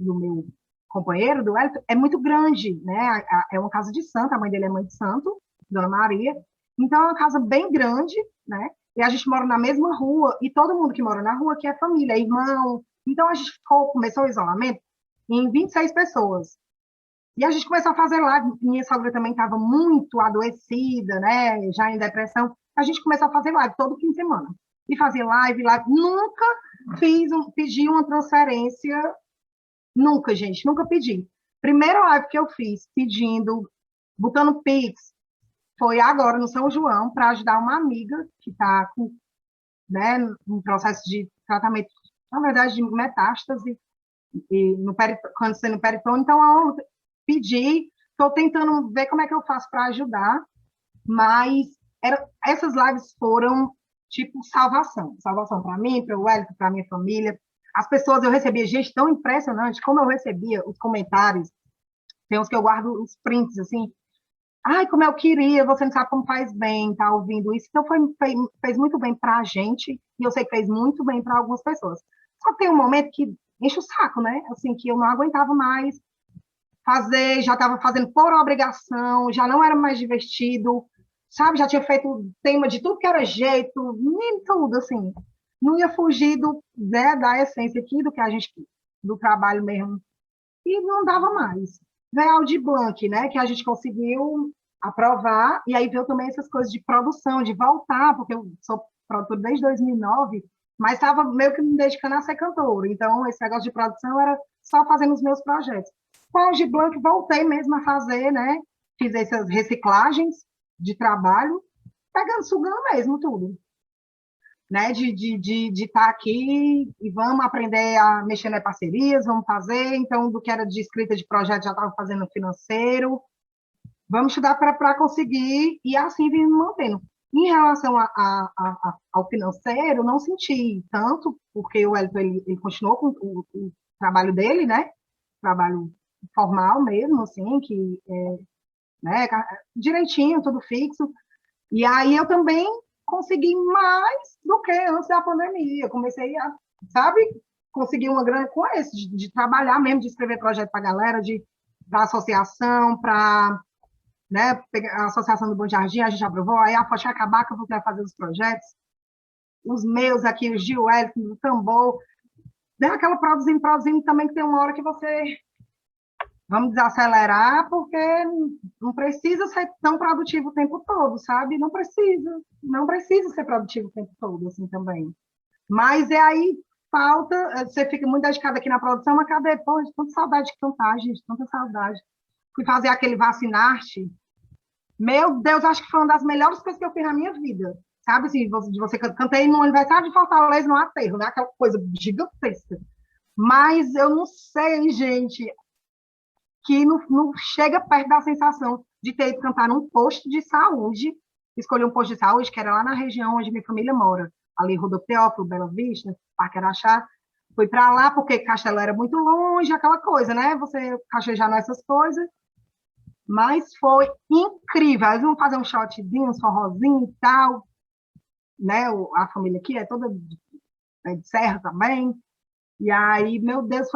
companheiro, do Hélio, é muito grande, né? É uma casa de santo, a mãe dele é mãe de santo, Dona Maria. Então, é uma casa bem grande, né? E a gente mora na mesma rua, e todo mundo que mora na rua aqui é família, é irmão. Então, a gente começou o isolamento em 26 pessoas. E a gente começou a fazer live, minha sogra também estava muito adoecida, né, já em depressão. A gente começou a fazer live todo fim de semana. E fazer live. Nunca pedi uma transferência, nunca, gente, nunca pedi. Primeira live que eu fiz pedindo, botando Pix, foi agora no São João, para ajudar uma amiga que está com, né, um processo de tratamento, na verdade, de metástase, e no câncer no peritônio. Então, eu pedi, estou tentando ver como é que eu faço para ajudar, mas essas lives foram, tipo, salvação para mim, para o Wellington, para a minha família. As pessoas, eu recebia, gente, tão impressionante, como eu recebia os comentários, tem uns que eu guardo os prints, assim, ai, como eu queria, você não sabe como faz bem, tá ouvindo isso. Então, fez muito bem para a gente, e eu sei que fez muito bem para algumas pessoas. Só que tem um momento que enche o saco, né? Assim, que eu não aguentava mais fazer, já estava fazendo por obrigação, já não era mais divertido, sabe? Já tinha feito tema de tudo que era jeito, nem tudo, assim. Não ia fugir né, da essência aqui, do que a gente, do trabalho mesmo. E não dava mais. Veio a Aldir Blanc, né, que a gente conseguiu aprovar, e aí veio também essas coisas de produção, de voltar, porque eu sou produtora desde 2009, mas estava meio que me dedicando a ser cantora. Então, esse negócio de produção era só fazendo os meus projetos. Com a Aldir Blanc, voltei mesmo a fazer, né? Fiz essas reciclagens de trabalho, pegando, sugando mesmo tudo. Né, de estar aqui e vamos aprender a mexer nas parcerias, vamos fazer, então, do que era de escrita de projeto, já estava fazendo financeiro, vamos estudar para conseguir, e assim vim me mantendo. Em relação ao financeiro, não senti tanto, porque o Wellington, ele continuou com o trabalho dele, né, trabalho formal mesmo, assim, que né, direitinho, tudo fixo, e aí eu também consegui mais do que antes da pandemia. Comecei a, sabe, conseguir uma grana com esse, de trabalhar mesmo, de escrever projeto para a galera, da associação, para, né, a Associação do Bom Jardim, a gente aprovou, aí a Focha acabar que eu vou fazer os projetos, os meus aqui, os de Wellington, o Tambor, né, aquela produzindo também, que tem uma hora que você... Vamos desacelerar, porque não precisa ser tão produtivo o tempo todo, sabe? Não precisa ser produtivo o tempo todo, assim, também. Mas aí falta, você fica muito dedicado aqui na produção, mas cadê? Pô, tanta saudade de cantar, gente, tanta saudade. Fui fazer aquele Vacinarte, meu Deus, acho que foi uma das melhores coisas que eu fiz na minha vida, sabe? Assim, de você cantei no aniversário de Fortaleza, no aterro, né? Aquela coisa gigantesca. Mas eu não sei, gente, que não chega perto da sensação de ter ido cantar num posto de saúde, escolhi um posto de saúde que era lá na região onde minha família mora, ali Rodolfo Teófilo, Bela Vista, Parque Araxá. Fui para lá porque Castelo era muito longe, aquela coisa, né? Você cachejar nessas coisas. Mas foi incrível. Eles vão fazer um shotzinho, um forrozinho e tal, né? A família aqui é toda de serra também. E aí, meu Deus,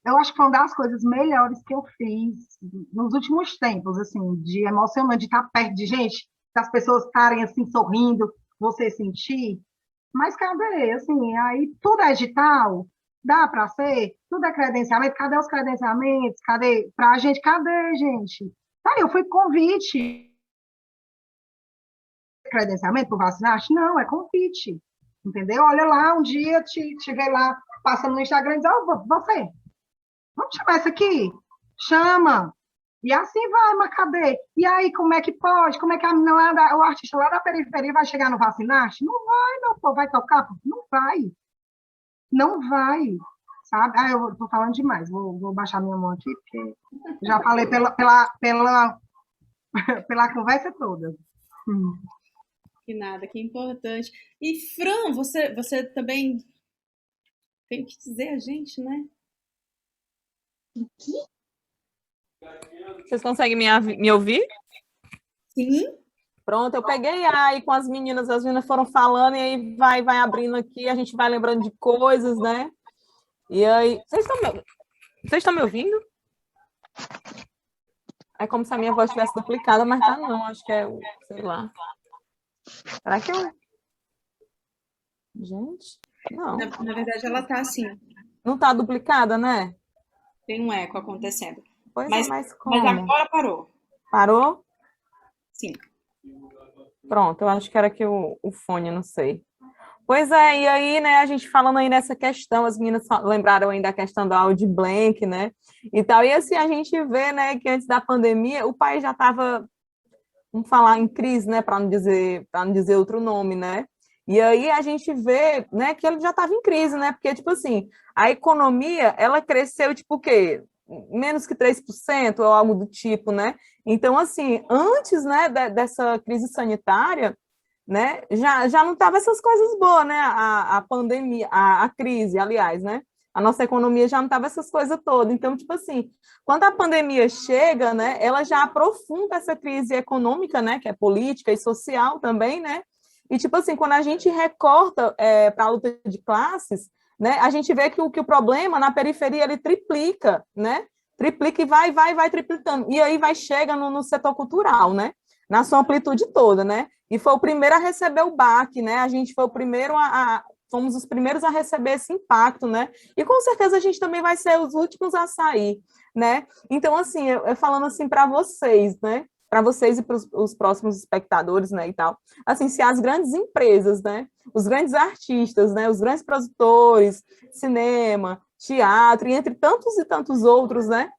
eu acho que foi uma das coisas melhores que eu fiz nos últimos tempos, assim, de emocionante, de estar perto de gente, das pessoas estarem, assim, sorrindo, você sentir. Mas cadê? Assim, aí tudo é digital, dá para ser, tudo é credenciamento, cadê os credenciamentos? Cadê? Pra gente, cadê, gente? Aí eu fui convite. Credenciamento para vacinar? Não, é convite. Entendeu? Olha lá, um dia te vê lá passando no Instagram e diz, você, vamos chamar essa aqui? Chama. E assim vai, mas cadê? E aí, como é que pode? Como é que o artista lá da periferia vai chegar no Vacinarte? Não vai, meu povo, vai tocar? Não vai. Não vai, sabe? Ah, eu estou falando demais, vou baixar minha mão aqui, porque já falei pela conversa toda. Que nada, que importante. E, Fran, você também tem que dizer a gente, né? Vocês conseguem me ouvir? Sim. Pronto, eu peguei aí com as meninas foram falando, e aí vai abrindo aqui, a gente vai lembrando de coisas, né? E aí, vocês estão me ouvindo? É como se a minha voz estivesse duplicada, mas tá não, acho que é, sei lá. Será que eu... Gente, não. Na verdade, ela tá assim. Não tá duplicada, né? Tem um eco acontecendo. Pois é, mas Mas como? agora parou. Parou? Sim. Pronto, eu acho que era aqui o fone, não sei. Pois é, e aí, né, a gente falando aí nessa questão, as meninas lembraram aí da questão do Audi Blank, né, e tal, e assim, a gente vê, né, que antes da pandemia, o país já estava, vamos falar, em crise, né, para não dizer outro nome, né, e aí a gente vê, né, que ele já estava em crise, né, porque, tipo assim, a economia, ela cresceu, tipo, o quê? Menos que 3% ou algo do tipo, né, então, assim, antes, né, dessa crise sanitária, né? Já não estava essas coisas boas, né? A pandemia, a crise, aliás, né? A nossa economia já não estava essas coisas todas. Então, tipo assim, quando a pandemia chega, né? Ela já aprofunda essa crise econômica, né? Que é política e social também, né? E, tipo assim, quando a gente recorta para a luta de classes, né? A gente vê que o problema na periferia, ele triplica, né? Triplica e vai triplicando. E aí chega no setor cultural, né? Na sua amplitude toda, né? E foi o primeiro a receber o baque, né? A gente foi o primeiro fomos os primeiros a receber esse impacto, né? E com certeza a gente também vai ser os últimos a sair, né? Então, assim, eu falando assim para vocês, né? Para vocês e para os próximos espectadores, né, e tal. Assim, se as grandes empresas, né, os grandes artistas, né, os grandes produtores, cinema, teatro, e entre tantos e tantos outros, né,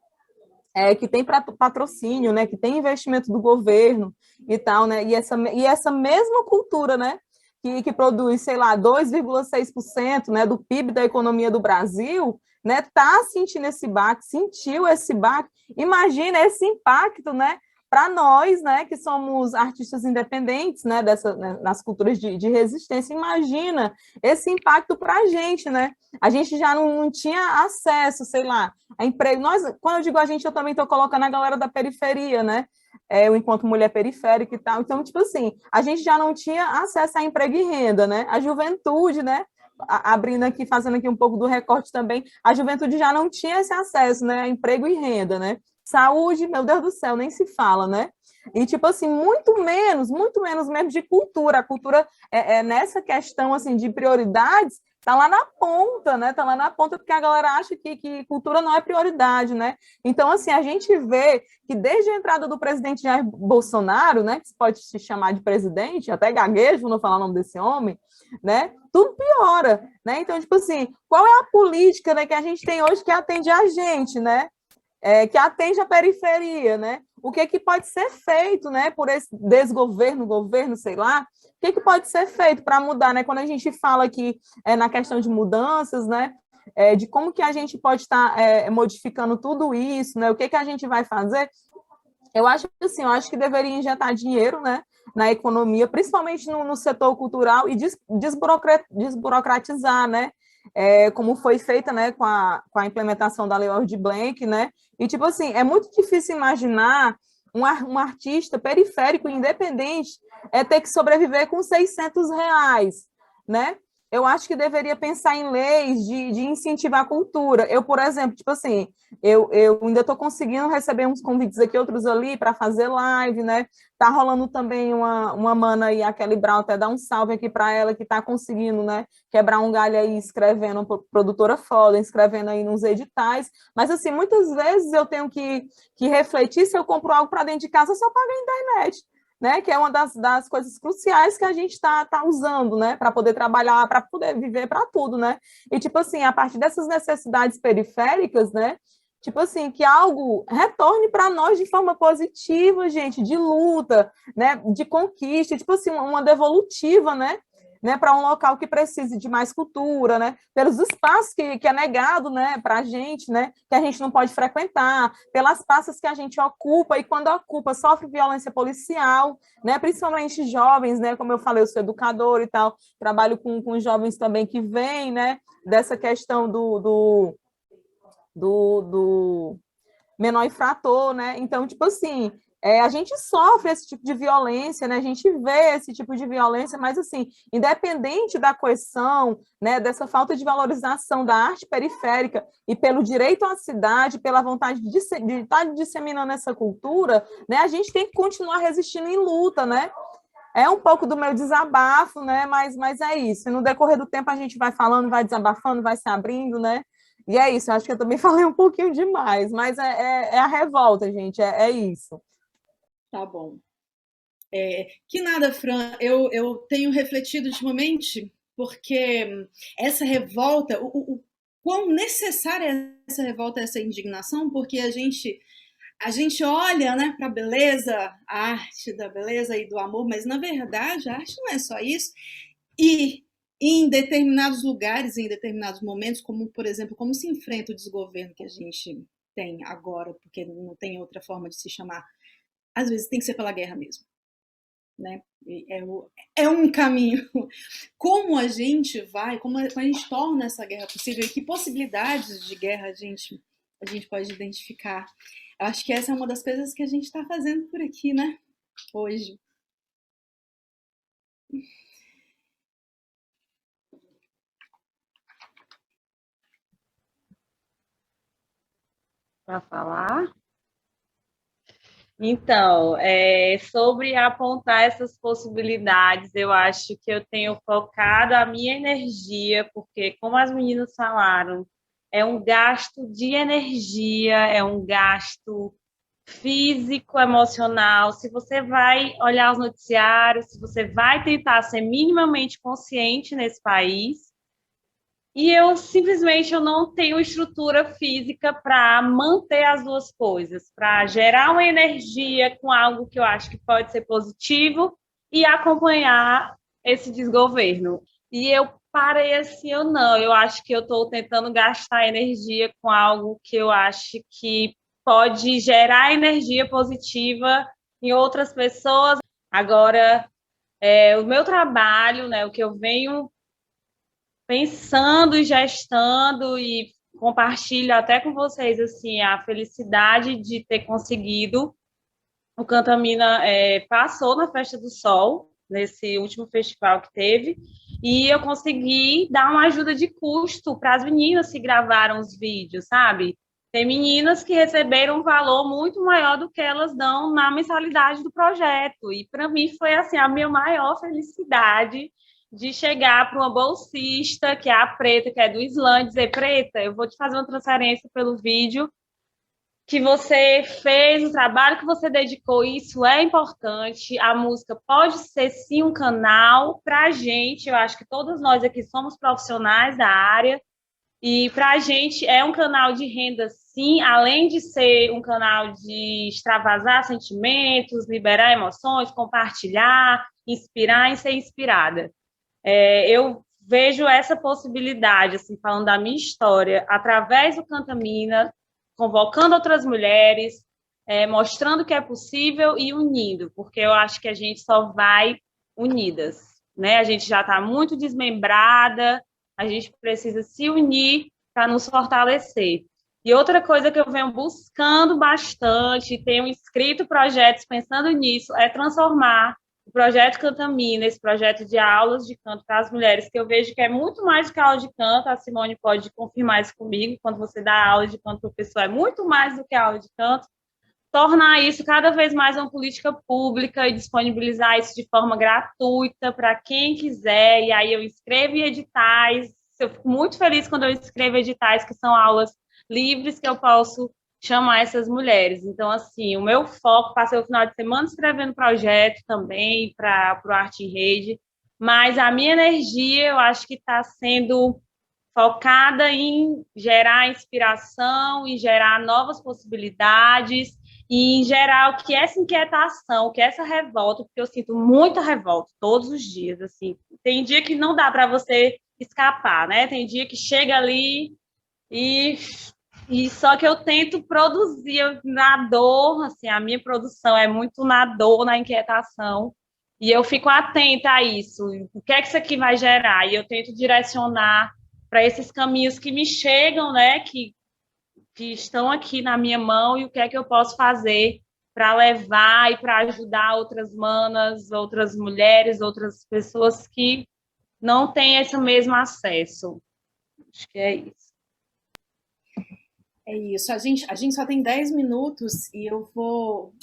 que tem patrocínio, né, que tem investimento do governo e tal, né, e essa mesma cultura, né, que produz, sei lá, 2,6%, né, do PIB da economia do Brasil, né, tá sentindo esse baque, sentiu esse baque, imagina esse impacto, né, para nós, né, que somos artistas independentes, né, nas culturas de resistência, imagina esse impacto para a gente, né, a gente já não tinha acesso, sei lá, a emprego. Quando eu digo a gente, eu também estou colocando a galera da periferia, né, eu enquanto mulher periférica e tal, então, tipo assim, a gente já não tinha acesso a emprego e renda, né, a juventude, né, abrindo aqui, fazendo aqui um pouco do recorte também, a juventude já não tinha esse acesso, né, a emprego e renda, né, saúde, meu Deus do céu, nem se fala, né? E, tipo assim, muito menos mesmo de cultura. A cultura, nessa questão, assim, de prioridades, tá lá na ponta, né? Tá lá na ponta porque a galera acha que cultura não é prioridade, né? Então, assim, a gente vê que desde a entrada do presidente Jair Bolsonaro, né? Que se pode se chamar de presidente, até gaguejo não falar o nome desse homem, né? Tudo piora, né? Então, tipo assim, qual é a política, né, que a gente tem hoje que atende a gente, né? Que atende a periferia, né? O que pode ser feito, né, por esse desgoverno, governo, sei lá, o que pode ser feito para mudar, né? Quando a gente fala aqui na questão de mudanças, né, de como que a gente pode estar modificando tudo isso, né? O que a gente vai fazer? Eu acho assim, eu acho que deveria injetar dinheiro, né, na economia, principalmente no setor cultural e desburocratizar, né? Como foi feita, né, com a implementação da Lei Aldir Blanc, né? E, tipo assim, é muito difícil imaginar um artista periférico independente ter que sobreviver com R$ 600, né? Eu acho que deveria pensar em leis de incentivar a cultura. Eu, por exemplo, tipo assim, eu ainda estou conseguindo receber uns convites aqui, outros ali, para fazer live, né? Tá rolando também uma mana aí, a Kelly Brown, até dar um salve aqui para ela, que está conseguindo, né, quebrar um galho aí, escrevendo, produtora foda, escrevendo aí nos editais. Mas, assim, muitas vezes eu tenho que refletir se eu compro algo para dentro de casa, só pago a internet, né, que é uma das coisas cruciais que a gente tá usando, né, para poder trabalhar, para poder viver, para tudo, né, e, tipo assim, a partir dessas necessidades periféricas, né, tipo assim, que algo retorne para nós de forma positiva, gente, de luta, né, de conquista, tipo assim, uma devolutiva, né, para um local que precise de mais cultura, né, pelos espaços que é negado, né, para a gente, né, que a gente não pode frequentar, pelas praças que a gente ocupa, e quando ocupa, sofre violência policial, né, principalmente jovens, né, como eu falei, eu sou educadora e tal, trabalho com jovens também que vêm, né, dessa questão do menor infrator, né, então, tipo assim, a gente sofre esse tipo de violência, né? A gente vê esse tipo de violência, mas, assim, independente da coerção, né, dessa falta de valorização da arte periférica e pelo direito à cidade, pela vontade de estar disseminando essa cultura, né, a gente tem que continuar resistindo em luta, né? É um pouco do meu desabafo, né? Mas é isso. E no decorrer do tempo a gente vai falando, vai desabafando, vai se abrindo, né? E é isso, acho que eu também falei um pouquinho demais, mas é a revolta, gente, é isso. Tá bom. Que nada, Fran, eu tenho refletido ultimamente, porque essa revolta, o quão necessária é essa revolta, essa indignação, porque a gente olha, né, para a beleza, a arte da beleza e do amor, mas na verdade a arte não é só isso. E em determinados lugares, em determinados momentos, como por exemplo, como se enfrenta o desgoverno que a gente tem agora, porque não tem outra forma de se chamar, às vezes tem que ser pela guerra mesmo, né? É um caminho. Como a gente vai, como a gente torna essa guerra possível e que possibilidades de guerra a gente pode identificar. Eu acho que essa é uma das coisas que a gente está fazendo por aqui, né? Hoje. Para falar? Então, sobre apontar essas possibilidades, eu acho que eu tenho focado a minha energia, porque, como as meninas falaram, é um gasto de energia, é um gasto físico, emocional. Se você vai olhar os noticiários, se você vai tentar ser minimamente consciente nesse país, e eu simplesmente eu não tenho estrutura física para manter as duas coisas, para gerar uma energia com algo que eu acho que pode ser positivo e acompanhar esse desgoverno. E eu parei assim, eu acho que eu estou tentando gastar energia com algo que eu acho que pode gerar energia positiva em outras pessoas. Agora, o meu trabalho, né, o que eu venho pensando e gestando e compartilho até com vocês assim a felicidade de ter conseguido. O Cantamina passou na Festa do Sol, nesse último festival que teve, e eu consegui dar uma ajuda de custo para as meninas que gravaram os vídeos, sabe? Tem meninas que receberam um valor muito maior do que elas dão na mensalidade do projeto, e para mim foi assim a minha maior felicidade de chegar para uma bolsista, que é a Preta, que é do Islã, e dizer: Preta, eu vou te fazer uma transferência pelo vídeo que você fez, o trabalho que você dedicou, isso é importante. A música pode ser, sim, um canal para a gente. Eu acho que todos nós aqui somos profissionais da área, e para a gente é um canal de renda, sim, além de ser um canal de extravasar sentimentos, liberar emoções, compartilhar, inspirar e ser inspirada. Eu vejo essa possibilidade, assim, falando da minha história, através do Cantamina, convocando outras mulheres, mostrando que é possível e unindo, porque eu acho que a gente só vai unidas, né? A gente já está muito desmembrada, a gente precisa se unir para nos fortalecer. E outra coisa que eu venho buscando bastante, tenho inscrito projetos pensando nisso, é transformar o projeto Cantamina, esse projeto de aulas de canto para as mulheres, que eu vejo que é muito mais do que aula de canto. A Simone pode confirmar isso comigo, quando você dá aula de canto para o pessoal, é muito mais do que aula de canto. Tornar isso cada vez mais uma política pública e disponibilizar isso de forma gratuita para quem quiser. E aí eu escrevo em editais. Eu fico muito feliz quando eu escrevo editais que são aulas livres que eu posso chamar essas mulheres. Então, assim, o meu foco, passei o final de semana escrevendo projeto também para o Arte em Rede, mas a minha energia, eu acho que está sendo focada em gerar inspiração, em gerar novas possibilidades e em gerar o que é essa inquietação, o que é essa revolta, porque eu sinto muita revolta todos os dias, assim. Tem dia que não dá para você escapar, né? Tem dia que chega ali e só que eu tento produzir na dor, assim, a minha produção é muito na dor, na inquietação, e eu fico atenta a isso, o que é que isso aqui vai gerar, e eu tento direcionar para esses caminhos que me chegam, né, que estão aqui na minha mão, e o que é que eu posso fazer para levar e para ajudar outras manas, outras mulheres, outras pessoas que não têm esse mesmo acesso. Acho que é isso. É isso. A gente só tem 10 minutos e eu vou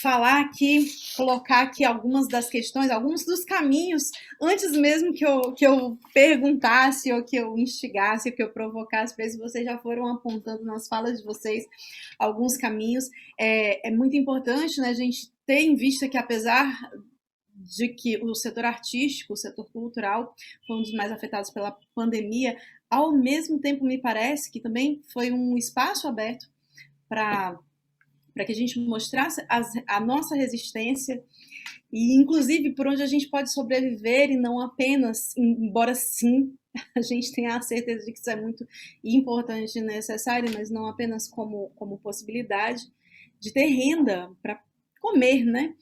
falar aqui, colocar aqui algumas das questões, alguns dos caminhos, antes mesmo que eu perguntasse, ou que eu instigasse, ou que eu provocasse, para isso vocês já foram apontando nas falas de vocês alguns caminhos. É muito importante, né, a gente ter em vista que, apesar de que o setor artístico, o setor cultural, foi um dos mais afetados pela pandemia, ao mesmo tempo me parece que também foi um espaço aberto para que a gente mostrasse a nossa resistência e, inclusive, por onde a gente pode sobreviver e não apenas, embora sim, a gente tenha a certeza de que isso é muito importante e necessário, mas não apenas como possibilidade de ter renda para comer, né?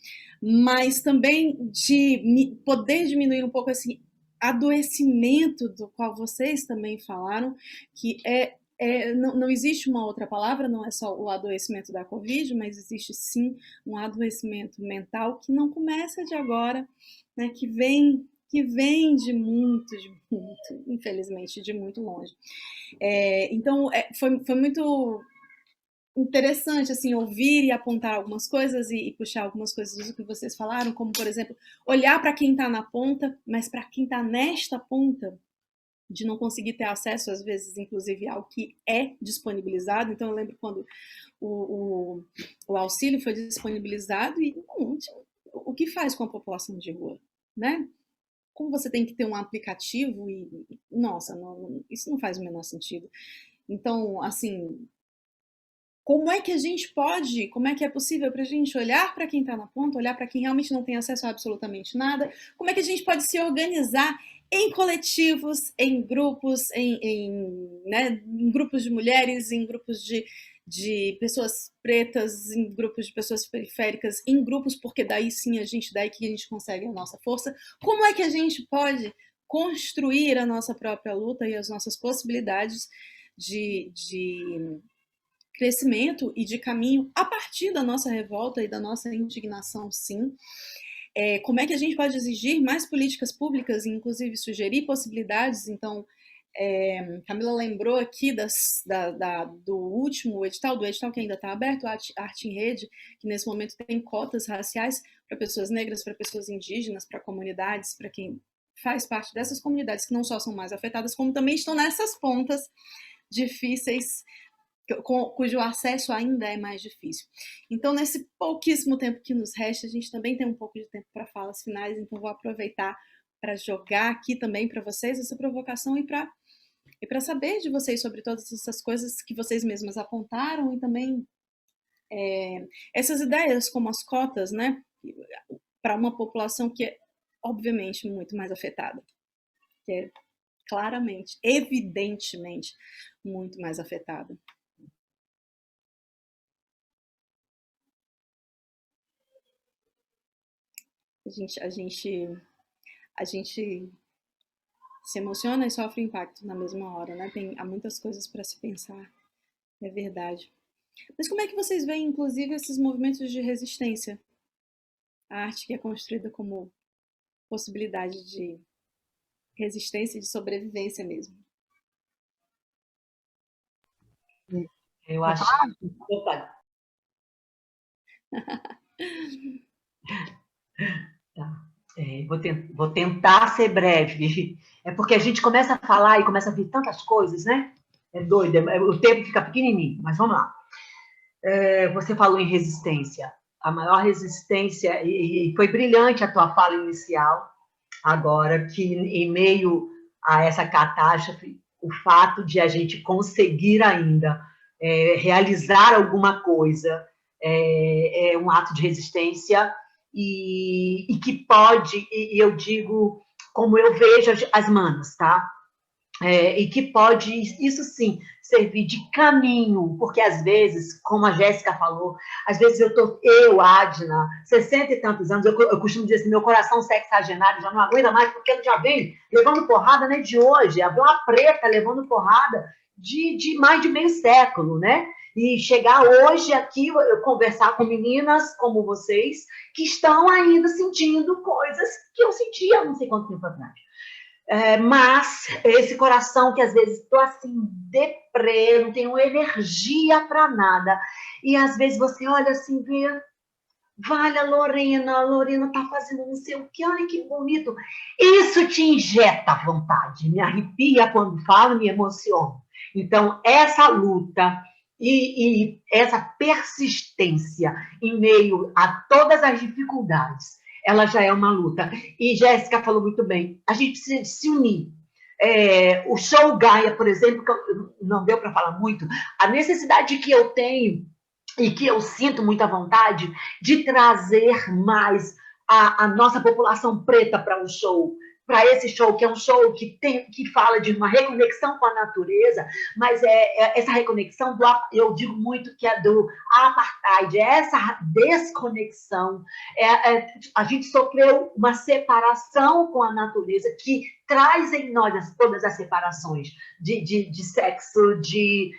Mas também de poder diminuir um pouco esse adoecimento do qual vocês também falaram, que não existe uma outra palavra, não é só o adoecimento da Covid, mas existe sim um adoecimento mental que não começa de agora, né, que vem de muito, infelizmente, de muito longe. Então, foi muito interessante, assim, ouvir e apontar algumas coisas e puxar algumas coisas do que vocês falaram, como, por exemplo, olhar para quem está na ponta, mas para quem está nesta ponta, de não conseguir ter acesso, às vezes, inclusive, ao que é disponibilizado. Então, eu lembro quando o auxílio foi disponibilizado e o que faz com a população de rua, né? Como você tem que ter um aplicativo e, nossa, isso não faz o menor sentido. Então, assim, como é que é possível para a gente olhar para quem está na ponta, olhar para quem realmente não tem acesso a absolutamente nada? Como é que a gente pode se organizar em coletivos, em grupos, né, em grupos de mulheres, em grupos de pessoas pretas, em grupos de pessoas periféricas, em grupos, porque daí que a gente consegue a nossa força? Como é que a gente pode construir a nossa própria luta e as nossas possibilidades de crescimento e de caminho a partir da nossa revolta e da nossa indignação, sim? Como é que a gente pode exigir mais políticas públicas e, inclusive, sugerir possibilidades? Então, Camila lembrou aqui do último edital, do edital que ainda está aberto, Arte em Rede, que nesse momento tem cotas raciais para pessoas negras, para pessoas indígenas, para comunidades, para quem faz parte dessas comunidades que não só são mais afetadas, como também estão nessas pontas difíceis, cujo acesso ainda é mais difícil. Então, nesse pouquíssimo tempo que nos resta, a gente também tem um pouco de tempo para falas finais, então vou aproveitar para jogar aqui também para vocês essa provocação e para saber de vocês sobre todas essas coisas que vocês mesmas apontaram e também essas ideias como as cotas, né, para uma população que é, obviamente, muito mais afetada, que é claramente, evidentemente, muito mais afetada. A gente se emociona e sofre impacto na mesma hora, né? Há muitas coisas para se pensar, é verdade. Mas como é que vocês veem, inclusive, esses movimentos de resistência? A arte que é construída como possibilidade de resistência e de sobrevivência mesmo. Eu acho... Opa. Tá. Vou tentar ser breve. É porque a gente começa a falar e começa a vir tantas coisas, né? É doido, o tempo fica pequenininho, mas vamos lá. Você falou em resistência. A maior resistência, e foi brilhante a tua fala inicial, agora que em meio a essa catástrofe, o fato de a gente conseguir ainda realizar alguma coisa é um ato de resistência e que pode, e eu digo como eu vejo as manas, tá? E que pode, isso sim, servir de caminho, porque às vezes, como a Jéssica falou, às vezes Adna, 60 e tantos anos, eu costumo dizer assim, meu coração sexagenário já não aguenta mais, porque ele já vem levando porrada, né, de hoje, havia uma preta levando porrada de mais de meio século, né? E chegar hoje aqui, eu conversar com meninas como vocês, que estão ainda sentindo coisas que eu sentia não sei quanto tempo atrás. Mas esse coração que às vezes estou assim, deprê, não tenho energia para nada, e às vezes você olha assim, vê Vale a Lorena está fazendo não sei o que, olha que bonito. Isso te injeta vontade, me arrepia quando falo, me emociona. Então, essa luta e essa persistência em meio a todas as dificuldades, ela já é uma luta. E Jéssica falou muito bem, a gente precisa se unir. O show Gaia, por exemplo, que não deu para falar muito, a necessidade que eu tenho e que eu sinto muita vontade de trazer mais a nossa população preta para um show, para esse show, que é um show que fala de uma reconexão com a natureza, mas essa reconexão, eu digo muito que é do apartheid, é essa desconexão. A gente sofreu uma separação com a natureza que traz em nós todas as separações de sexo, de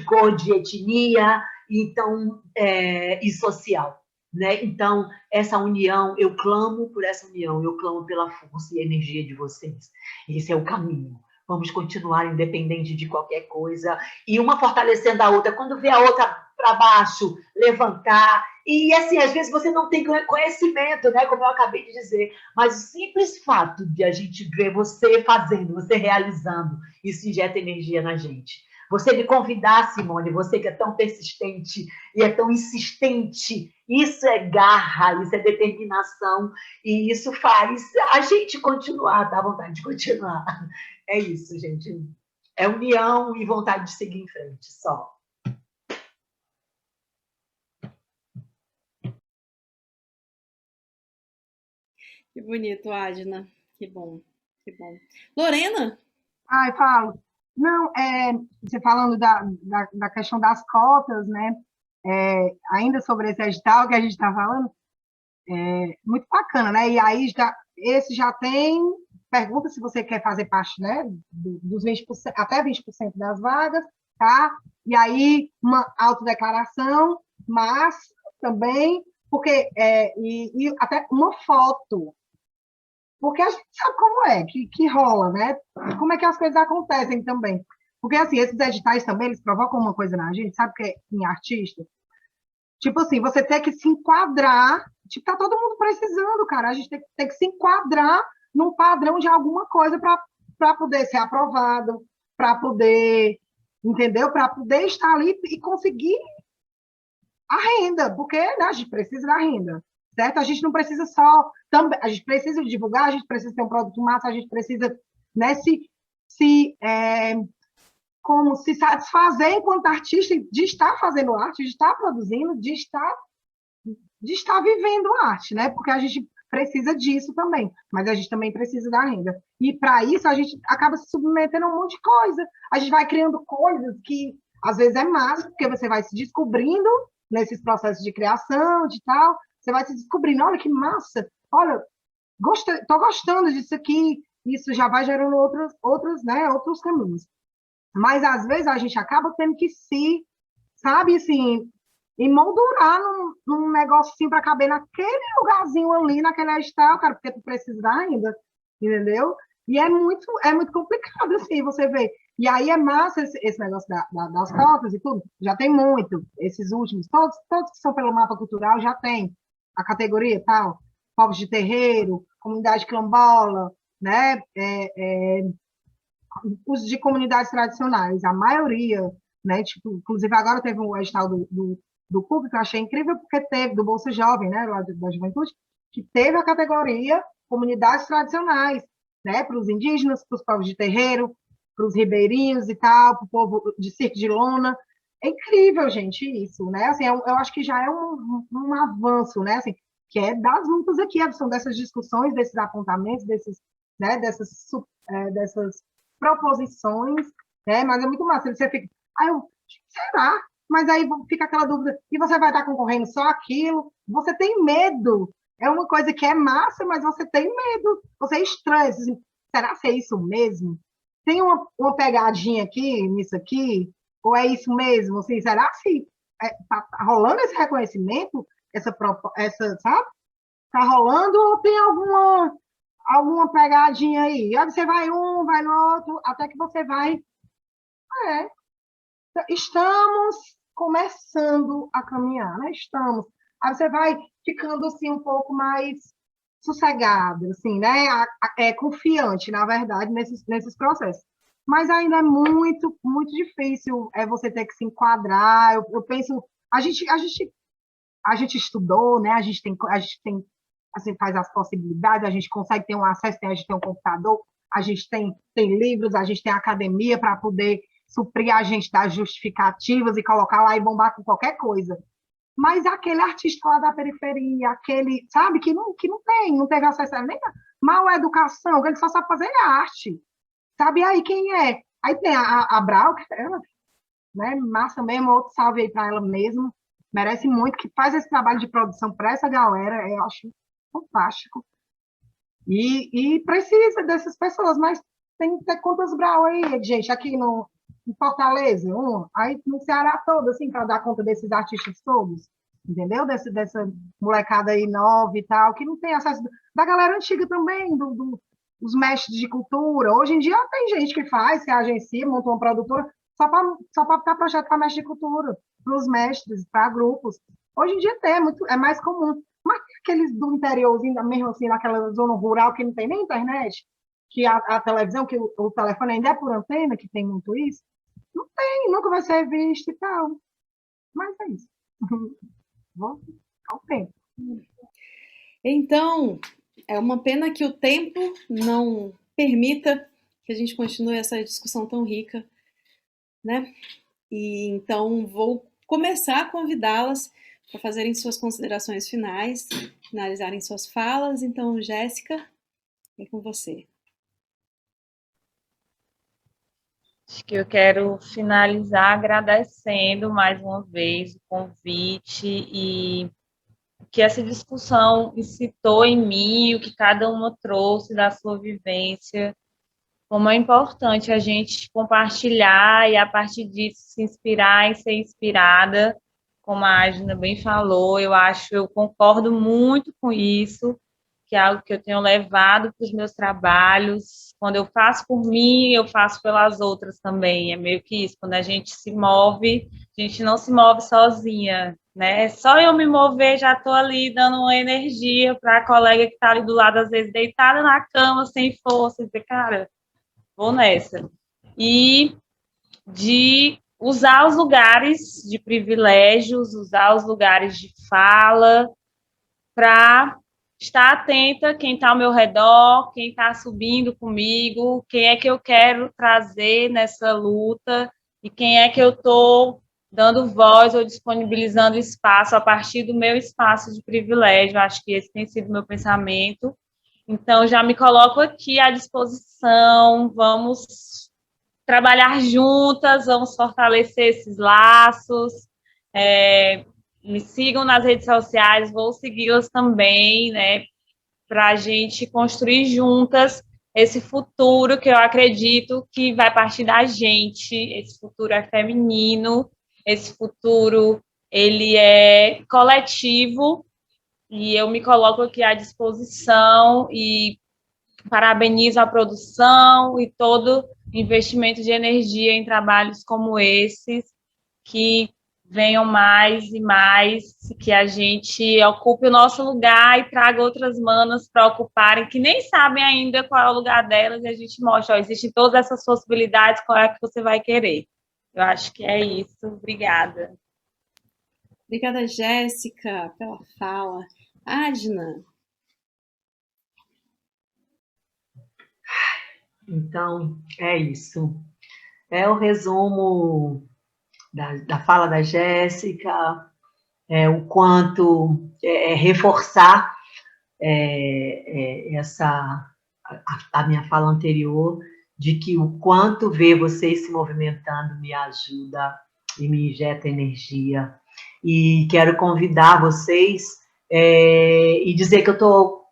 cor, de etnia, então, e social. Né? Então, essa união, eu clamo por essa união, eu clamo pela força e energia de vocês. Esse é o caminho. Vamos continuar independente de qualquer coisa, e uma fortalecendo a outra. Quando vê a outra para baixo, levantar. E, assim, às vezes você não tem conhecimento, né? Como eu acabei de dizer, mas o simples fato de a gente ver você fazendo, você realizando, isso injeta energia na gente. Você me convidar, Simone, você que é tão persistente e é tão insistente, isso é garra, isso é determinação, e isso faz a gente continuar, dá vontade de continuar. É isso, gente. É união e vontade de seguir em frente, só. Que bonito, Adna. Que bom, que bom. Lorena? Ai, falo. Não, você falando da questão das cotas, né? Ainda sobre esse edital que a gente está falando, muito bacana, né? E aí, esse já tem, pergunta se você quer fazer parte, né? Dos 20%, até 20% das vagas, tá? E aí, uma autodeclaração, mas também, porque, e até uma foto, porque a gente sabe como é, que rola, né? Como é que as coisas acontecem também. Porque, assim, esses editais também, eles provocam uma coisa na gente, sabe o que é em artista? Tipo assim, você tem que se enquadrar, tipo, tá todo mundo precisando, cara, a gente tem que se enquadrar num padrão de alguma coisa para poder ser aprovado, para poder, entendeu? Para poder estar ali e conseguir a renda, porque, né, a gente precisa da renda, certo? A gente não precisa só, também, a gente precisa divulgar, a gente precisa ter um produto massa, a gente precisa, né, como se satisfazer enquanto artista de estar fazendo arte, de estar produzindo, de estar vivendo arte, né? Porque a gente precisa disso também, mas a gente também precisa da renda. E para isso a gente acaba se submetendo a um monte de coisa. A gente vai criando coisas que às vezes é massa, porque você vai se descobrindo nesses processos de criação, de tal, você vai se descobrindo, olha que massa, olha, estou gostando disso aqui, isso já vai gerando outros caminhos. Mas às vezes a gente acaba tendo que sabe, assim, emoldurar num negocinho para caber naquele lugarzinho ali, naquele edital, cara, porque tu precisa da renda, entendeu? E é muito complicado, assim, você vê. E aí é massa esse negócio das cotas e tudo, já tem muito, esses últimos, todos que são pelo mapa cultural já tem a categoria e tal, povos de terreiro, comunidade quilombola, né? Os de comunidades tradicionais, a maioria, né? Tipo, inclusive agora teve um edital do público, que eu achei incrível, porque teve, do Bolsa Jovem, né, lá da juventude, que teve a categoria comunidades tradicionais, né, para os indígenas, para os povos de terreiro, para os ribeirinhos e tal, para o povo de Circo de Lona. É incrível, gente, isso, né? Assim, eu acho que já é um avanço, né? Assim, que é das lutas aqui, são dessas discussões, desses apontamentos, né, dessas proposições, né? Mas é muito massa. Você fica, será? Mas aí fica aquela dúvida, e você vai estar concorrendo só aquilo? Você tem medo. É uma coisa que é massa, mas você tem medo. Você é estranho. Assim, será que é isso mesmo? Tem uma pegadinha aqui, nisso aqui? Ou é isso mesmo? Assim, será que tá rolando esse reconhecimento? Essa, sabe? Tá rolando ou tem alguma pegadinha aí? Aí você vai vai no outro, até que você vai... Estamos começando a caminhar, né? Estamos. Aí você vai ficando assim um pouco mais sossegado, assim, né? Confiante, na verdade, nesses processos. Mas ainda é muito, muito difícil você ter que se enquadrar. Eu penso, a gente estudou, né? A gente tem assim, faz as possibilidades, a gente consegue ter um acesso, a gente tem um computador, a gente tem livros, a gente tem academia para poder suprir a gente das justificativas e colocar lá e bombar com qualquer coisa. Mas aquele artista lá da periferia, aquele, sabe, não teve acesso a nem a mal educação, que ele só sabe fazer arte. Sabe e aí quem é? Aí tem a Brau, que ela, né, massa mesmo, outro salve aí para ela mesmo, merece muito, que faz esse trabalho de produção para essa galera, eu acho fantástico. E precisa dessas pessoas, mas tem que ter quantas Brau aí, gente, aqui em Fortaleza, aí no Ceará todo, assim, para dar conta desses artistas todos, entendeu? Dessa molecada aí nova e tal, que não tem acesso, da galera antiga também, os mestres de cultura. Hoje em dia tem gente que faz, que agencia, monta uma produtora, só para dar projeto para mestre de cultura, para os mestres, para grupos. Hoje em dia é mais comum. Mas aqueles do interiorzinho, mesmo assim, naquela zona rural que não tem nem internet, que a televisão, que o telefone ainda é por antena, que tem muito isso, não tem, nunca vai ser visto e tal. Mas é isso. Vou ao tempo. Então, é uma pena que o tempo não permita que a gente continue essa discussão tão rica, né? E então vou começar a convidá-las para fazerem suas considerações finais, finalizarem suas falas. Então, Jéssica, é com você. Acho que eu quero finalizar agradecendo mais uma vez o convite e que essa discussão incitou em mim, o que cada uma trouxe da sua vivência, como é importante a gente compartilhar e, a partir disso, se inspirar e ser inspirada, como a Ágina bem falou, eu concordo muito com isso, que é algo que eu tenho levado para os meus trabalhos. Quando eu faço por mim, eu faço pelas outras também. É meio que isso, quando a gente se move, a gente não se move sozinha, né? Só eu me mover, já estou ali dando uma energia para a colega que está ali do lado, às vezes deitada na cama, sem força, e dizer, cara, vou nessa. E de usar os lugares de privilégios, usar os lugares de fala para estar atenta a quem está ao meu redor, quem está subindo comigo, quem é que eu quero trazer nessa luta e quem é que eu estou dando voz ou disponibilizando espaço a partir do meu espaço de privilégio. Acho que esse tem sido o meu pensamento. Então, já me coloco aqui à disposição, vamos trabalhar juntas, vamos fortalecer esses laços, me sigam nas redes sociais, vou segui-las também, né, para a gente construir juntas esse futuro que eu acredito que vai partir da gente. Esse futuro é feminino, esse futuro ele é coletivo, e eu me coloco aqui à disposição e parabenizo a produção e todo investimento de energia em trabalhos como esses, que venham mais e mais, que a gente ocupe o nosso lugar e traga outras manas para ocuparem, que nem sabem ainda qual é o lugar delas, e a gente mostra, ó, existem todas essas possibilidades, qual é que você vai querer. Eu acho que é isso. Obrigada. Obrigada, Jéssica, pela fala. Ágina. Então, é isso. É o resumo da fala da Jéssica, o quanto reforçar a minha fala anterior, de que o quanto ver vocês se movimentando me ajuda e me injeta energia. E quero convidar vocês e dizer que eu estou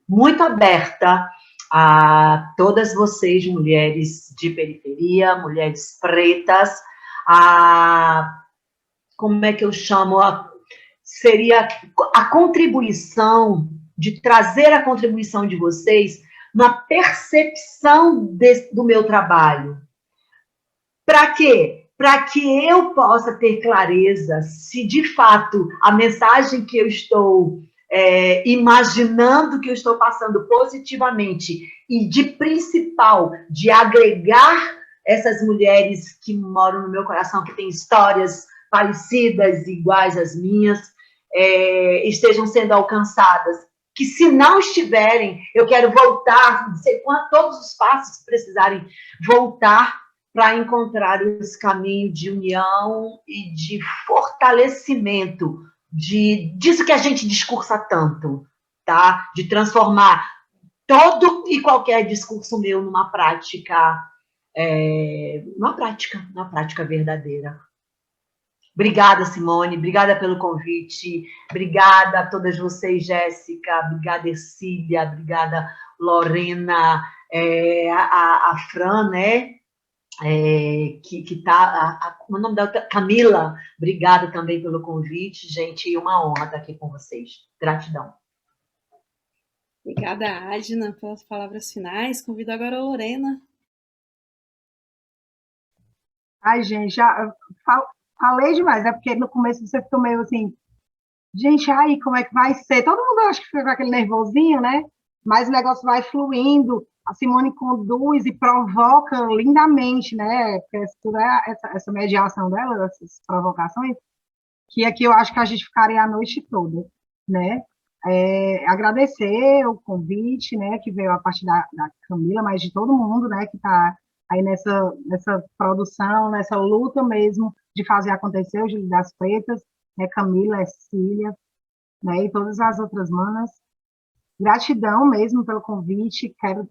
muito aberta a todas vocês, mulheres de periferia, mulheres pretas, como é que eu chamo? Seria a contribuição, de trazer a contribuição de vocês na percepção do meu trabalho. Para quê? para que eu possa ter clareza se, de fato, a mensagem que eu estou imaginando que eu estou passando positivamente e, de principal, de agregar essas mulheres que moram no meu coração, que têm histórias parecidas, iguais às minhas, estejam sendo alcançadas. Que, se não estiverem, eu quero voltar, não sei quanto, todos os passos que precisarem, voltar para encontrar esse caminho de união e de fortalecimento disso que a gente discursa tanto, tá? De transformar todo e qualquer discurso meu numa prática verdadeira. Obrigada, Simone, obrigada pelo convite, obrigada a todas vocês, Jéssica, obrigada, Ercília, obrigada, Lorena, a Fran, né? Que tá, como é o nome dela? Camila, obrigada também pelo convite, gente, e uma honra estar aqui com vocês. Gratidão. Obrigada, Adna, pelas palavras finais. Convido agora a Lorena. Ai, gente, já falei demais, porque no começo você ficou meio assim, gente, aí, como é que vai ser? Todo mundo acha que fica com aquele nervosinho, né? Mas o negócio vai fluindo, a Simone conduz e provoca lindamente, né? Porque essa mediação dela, essas provocações, que aqui eu acho que a gente ficaria a noite toda, né? Agradecer o convite, né, que veio a partir da Camila, mas de todo mundo, né, que está aí nessa produção, nessa luta mesmo de fazer acontecer o Júlio das Pretas, né, Camila, Cecília, né, e todas as outras manas. Gratidão mesmo pelo convite, quero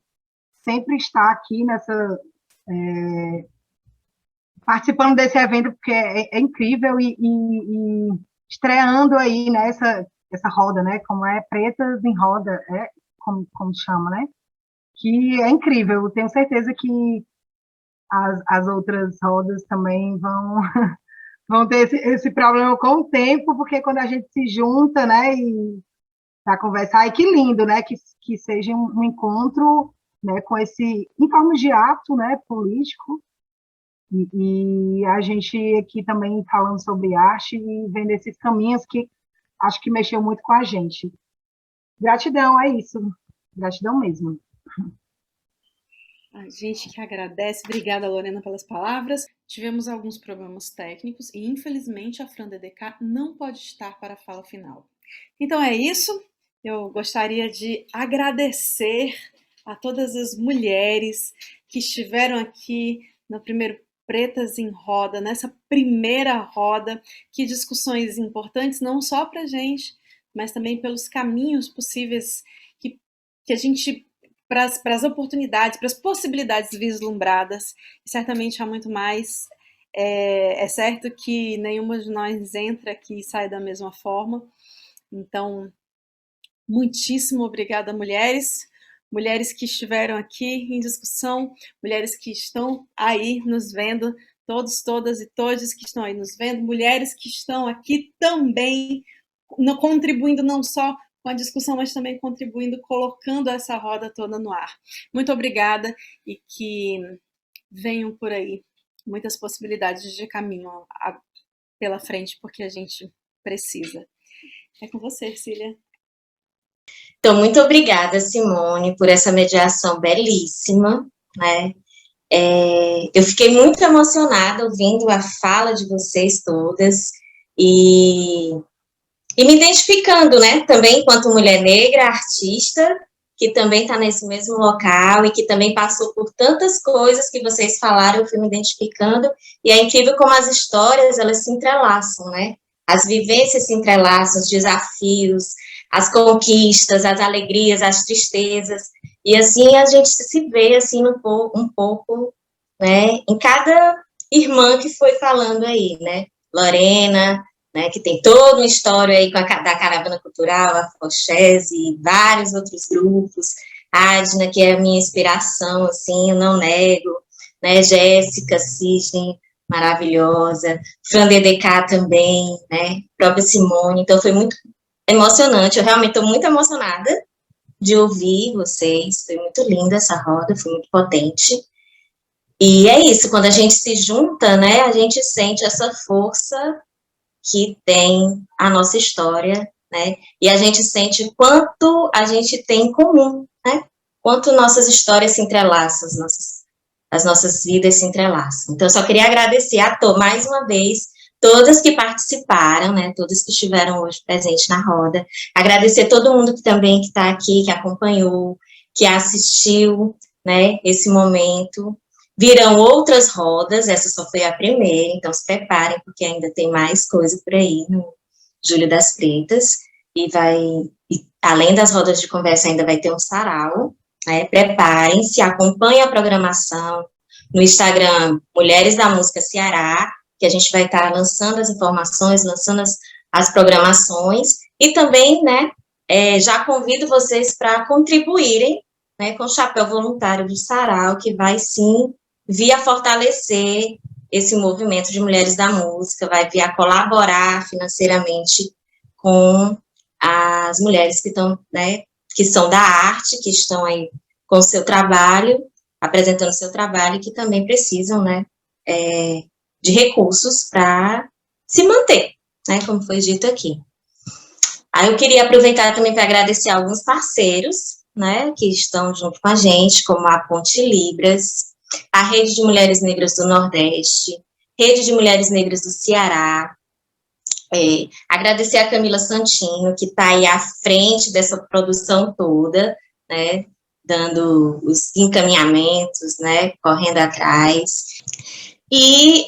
sempre estar aqui participando desse evento, porque é incrível e estreando aí nessa roda, né, como é Pretas em Roda, como chama, né, que é incrível, eu tenho certeza que as outras rodas também vão ter esse problema com o tempo, porque quando a gente se junta, né, e para conversar, e que lindo, né, que seja um encontro, né, com em forma de ato, né, político, e a gente aqui também falando sobre arte e vendo esses caminhos que acho que mexeu muito com a gente. Gratidão, é isso. Gratidão mesmo. A gente que agradece. Obrigada, Lorena, pelas palavras. Tivemos alguns problemas técnicos e, infelizmente, a Fran DDK não pode estar para a fala final. Então é isso. Eu gostaria de agradecer a todas as mulheres que estiveram aqui no primeiro Pretas em Roda, nessa primeira roda. Que discussões importantes, não só para a gente, mas também pelos caminhos possíveis que a gente, para as oportunidades, para as possibilidades vislumbradas. E certamente há muito mais. É certo que nenhuma de nós entra aqui e sai da mesma forma. Então, muitíssimo obrigada, mulheres que estiveram aqui em discussão, mulheres que estão aí nos vendo, todos, todas e todos que estão aí nos vendo, mulheres que estão aqui também contribuindo não só com a discussão, mas também contribuindo, colocando essa roda toda no ar. Muito obrigada e que venham por aí muitas possibilidades de caminho pela frente, porque a gente precisa. É com você, Cília. Então, muito obrigada, Simone, por essa mediação belíssima, né? Eu fiquei muito emocionada ouvindo a fala de vocês todas e me identificando, né? Também enquanto mulher negra, artista, que também está nesse mesmo local e que também passou por tantas coisas que vocês falaram, eu fui me identificando, e é incrível como as histórias, elas se entrelaçam, né? As vivências se entrelaçam, os desafios, as conquistas, as alegrias, as tristezas, e assim a gente se vê assim um pouco, né, em cada irmã que foi falando aí, né, Lorena, né, que tem toda uma história aí da Caravana Cultural, a Fochese e vários outros grupos, Adna, que é a minha inspiração, assim, eu não nego, né, Jéssica, Cisne, maravilhosa, Fran DDK também, né, própria Simone, então foi muito emocionante, eu realmente estou muito emocionada de ouvir vocês, foi muito linda essa roda, foi muito potente, E é isso, quando a gente se junta, né, a gente sente essa força que tem a nossa história, né, e a gente sente quanto a gente tem em comum, né, quanto nossas histórias se entrelaçam, as nossas vidas se entrelaçam. Então, eu só queria agradecer mais uma vez, todas que participaram, né, todas que estiveram hoje presentes na roda, agradecer todo mundo que também que está aqui, que acompanhou, que assistiu, né, esse momento. Virão outras rodas, essa só foi a primeira, então se preparem, porque ainda tem mais coisa por aí no Júlio das Pretas, e além das rodas de conversa, ainda vai ter um sarau, né? Preparem-se, acompanhem a programação no Instagram Mulheres da Música Ceará, que a gente vai estar lançando as informações, lançando as programações, e também, né, já convido vocês para contribuírem, né, com o chapéu voluntário do sarau, que vai sim vir a fortalecer esse movimento de mulheres da música, vai vir a colaborar financeiramente com as mulheres que estão, né, que são da arte, que estão aí com o seu trabalho, apresentando o seu trabalho, e que também precisam, né, de recursos para se manter, né, como foi dito aqui. Aí eu queria aproveitar também para agradecer a alguns parceiros, né, que estão junto com a gente, como a Ponte Libras, a Rede de Mulheres Negras do Nordeste, Rede de Mulheres Negras do Ceará, agradecer a Camila Santino, que está aí à frente dessa produção toda, né, dando os encaminhamentos, né, correndo atrás, e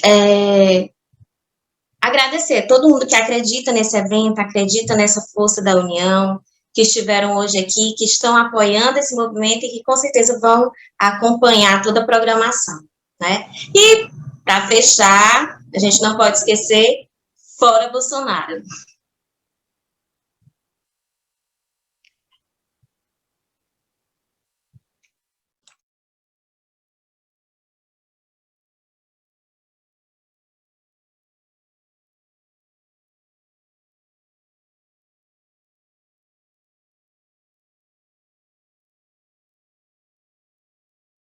agradecer a todo mundo que acredita nesse evento, acredita nessa força da união, que estiveram hoje aqui, que estão apoiando esse movimento e que com certeza vão acompanhar toda a programação, né? E, para fechar, a gente não pode esquecer, fora Bolsonaro.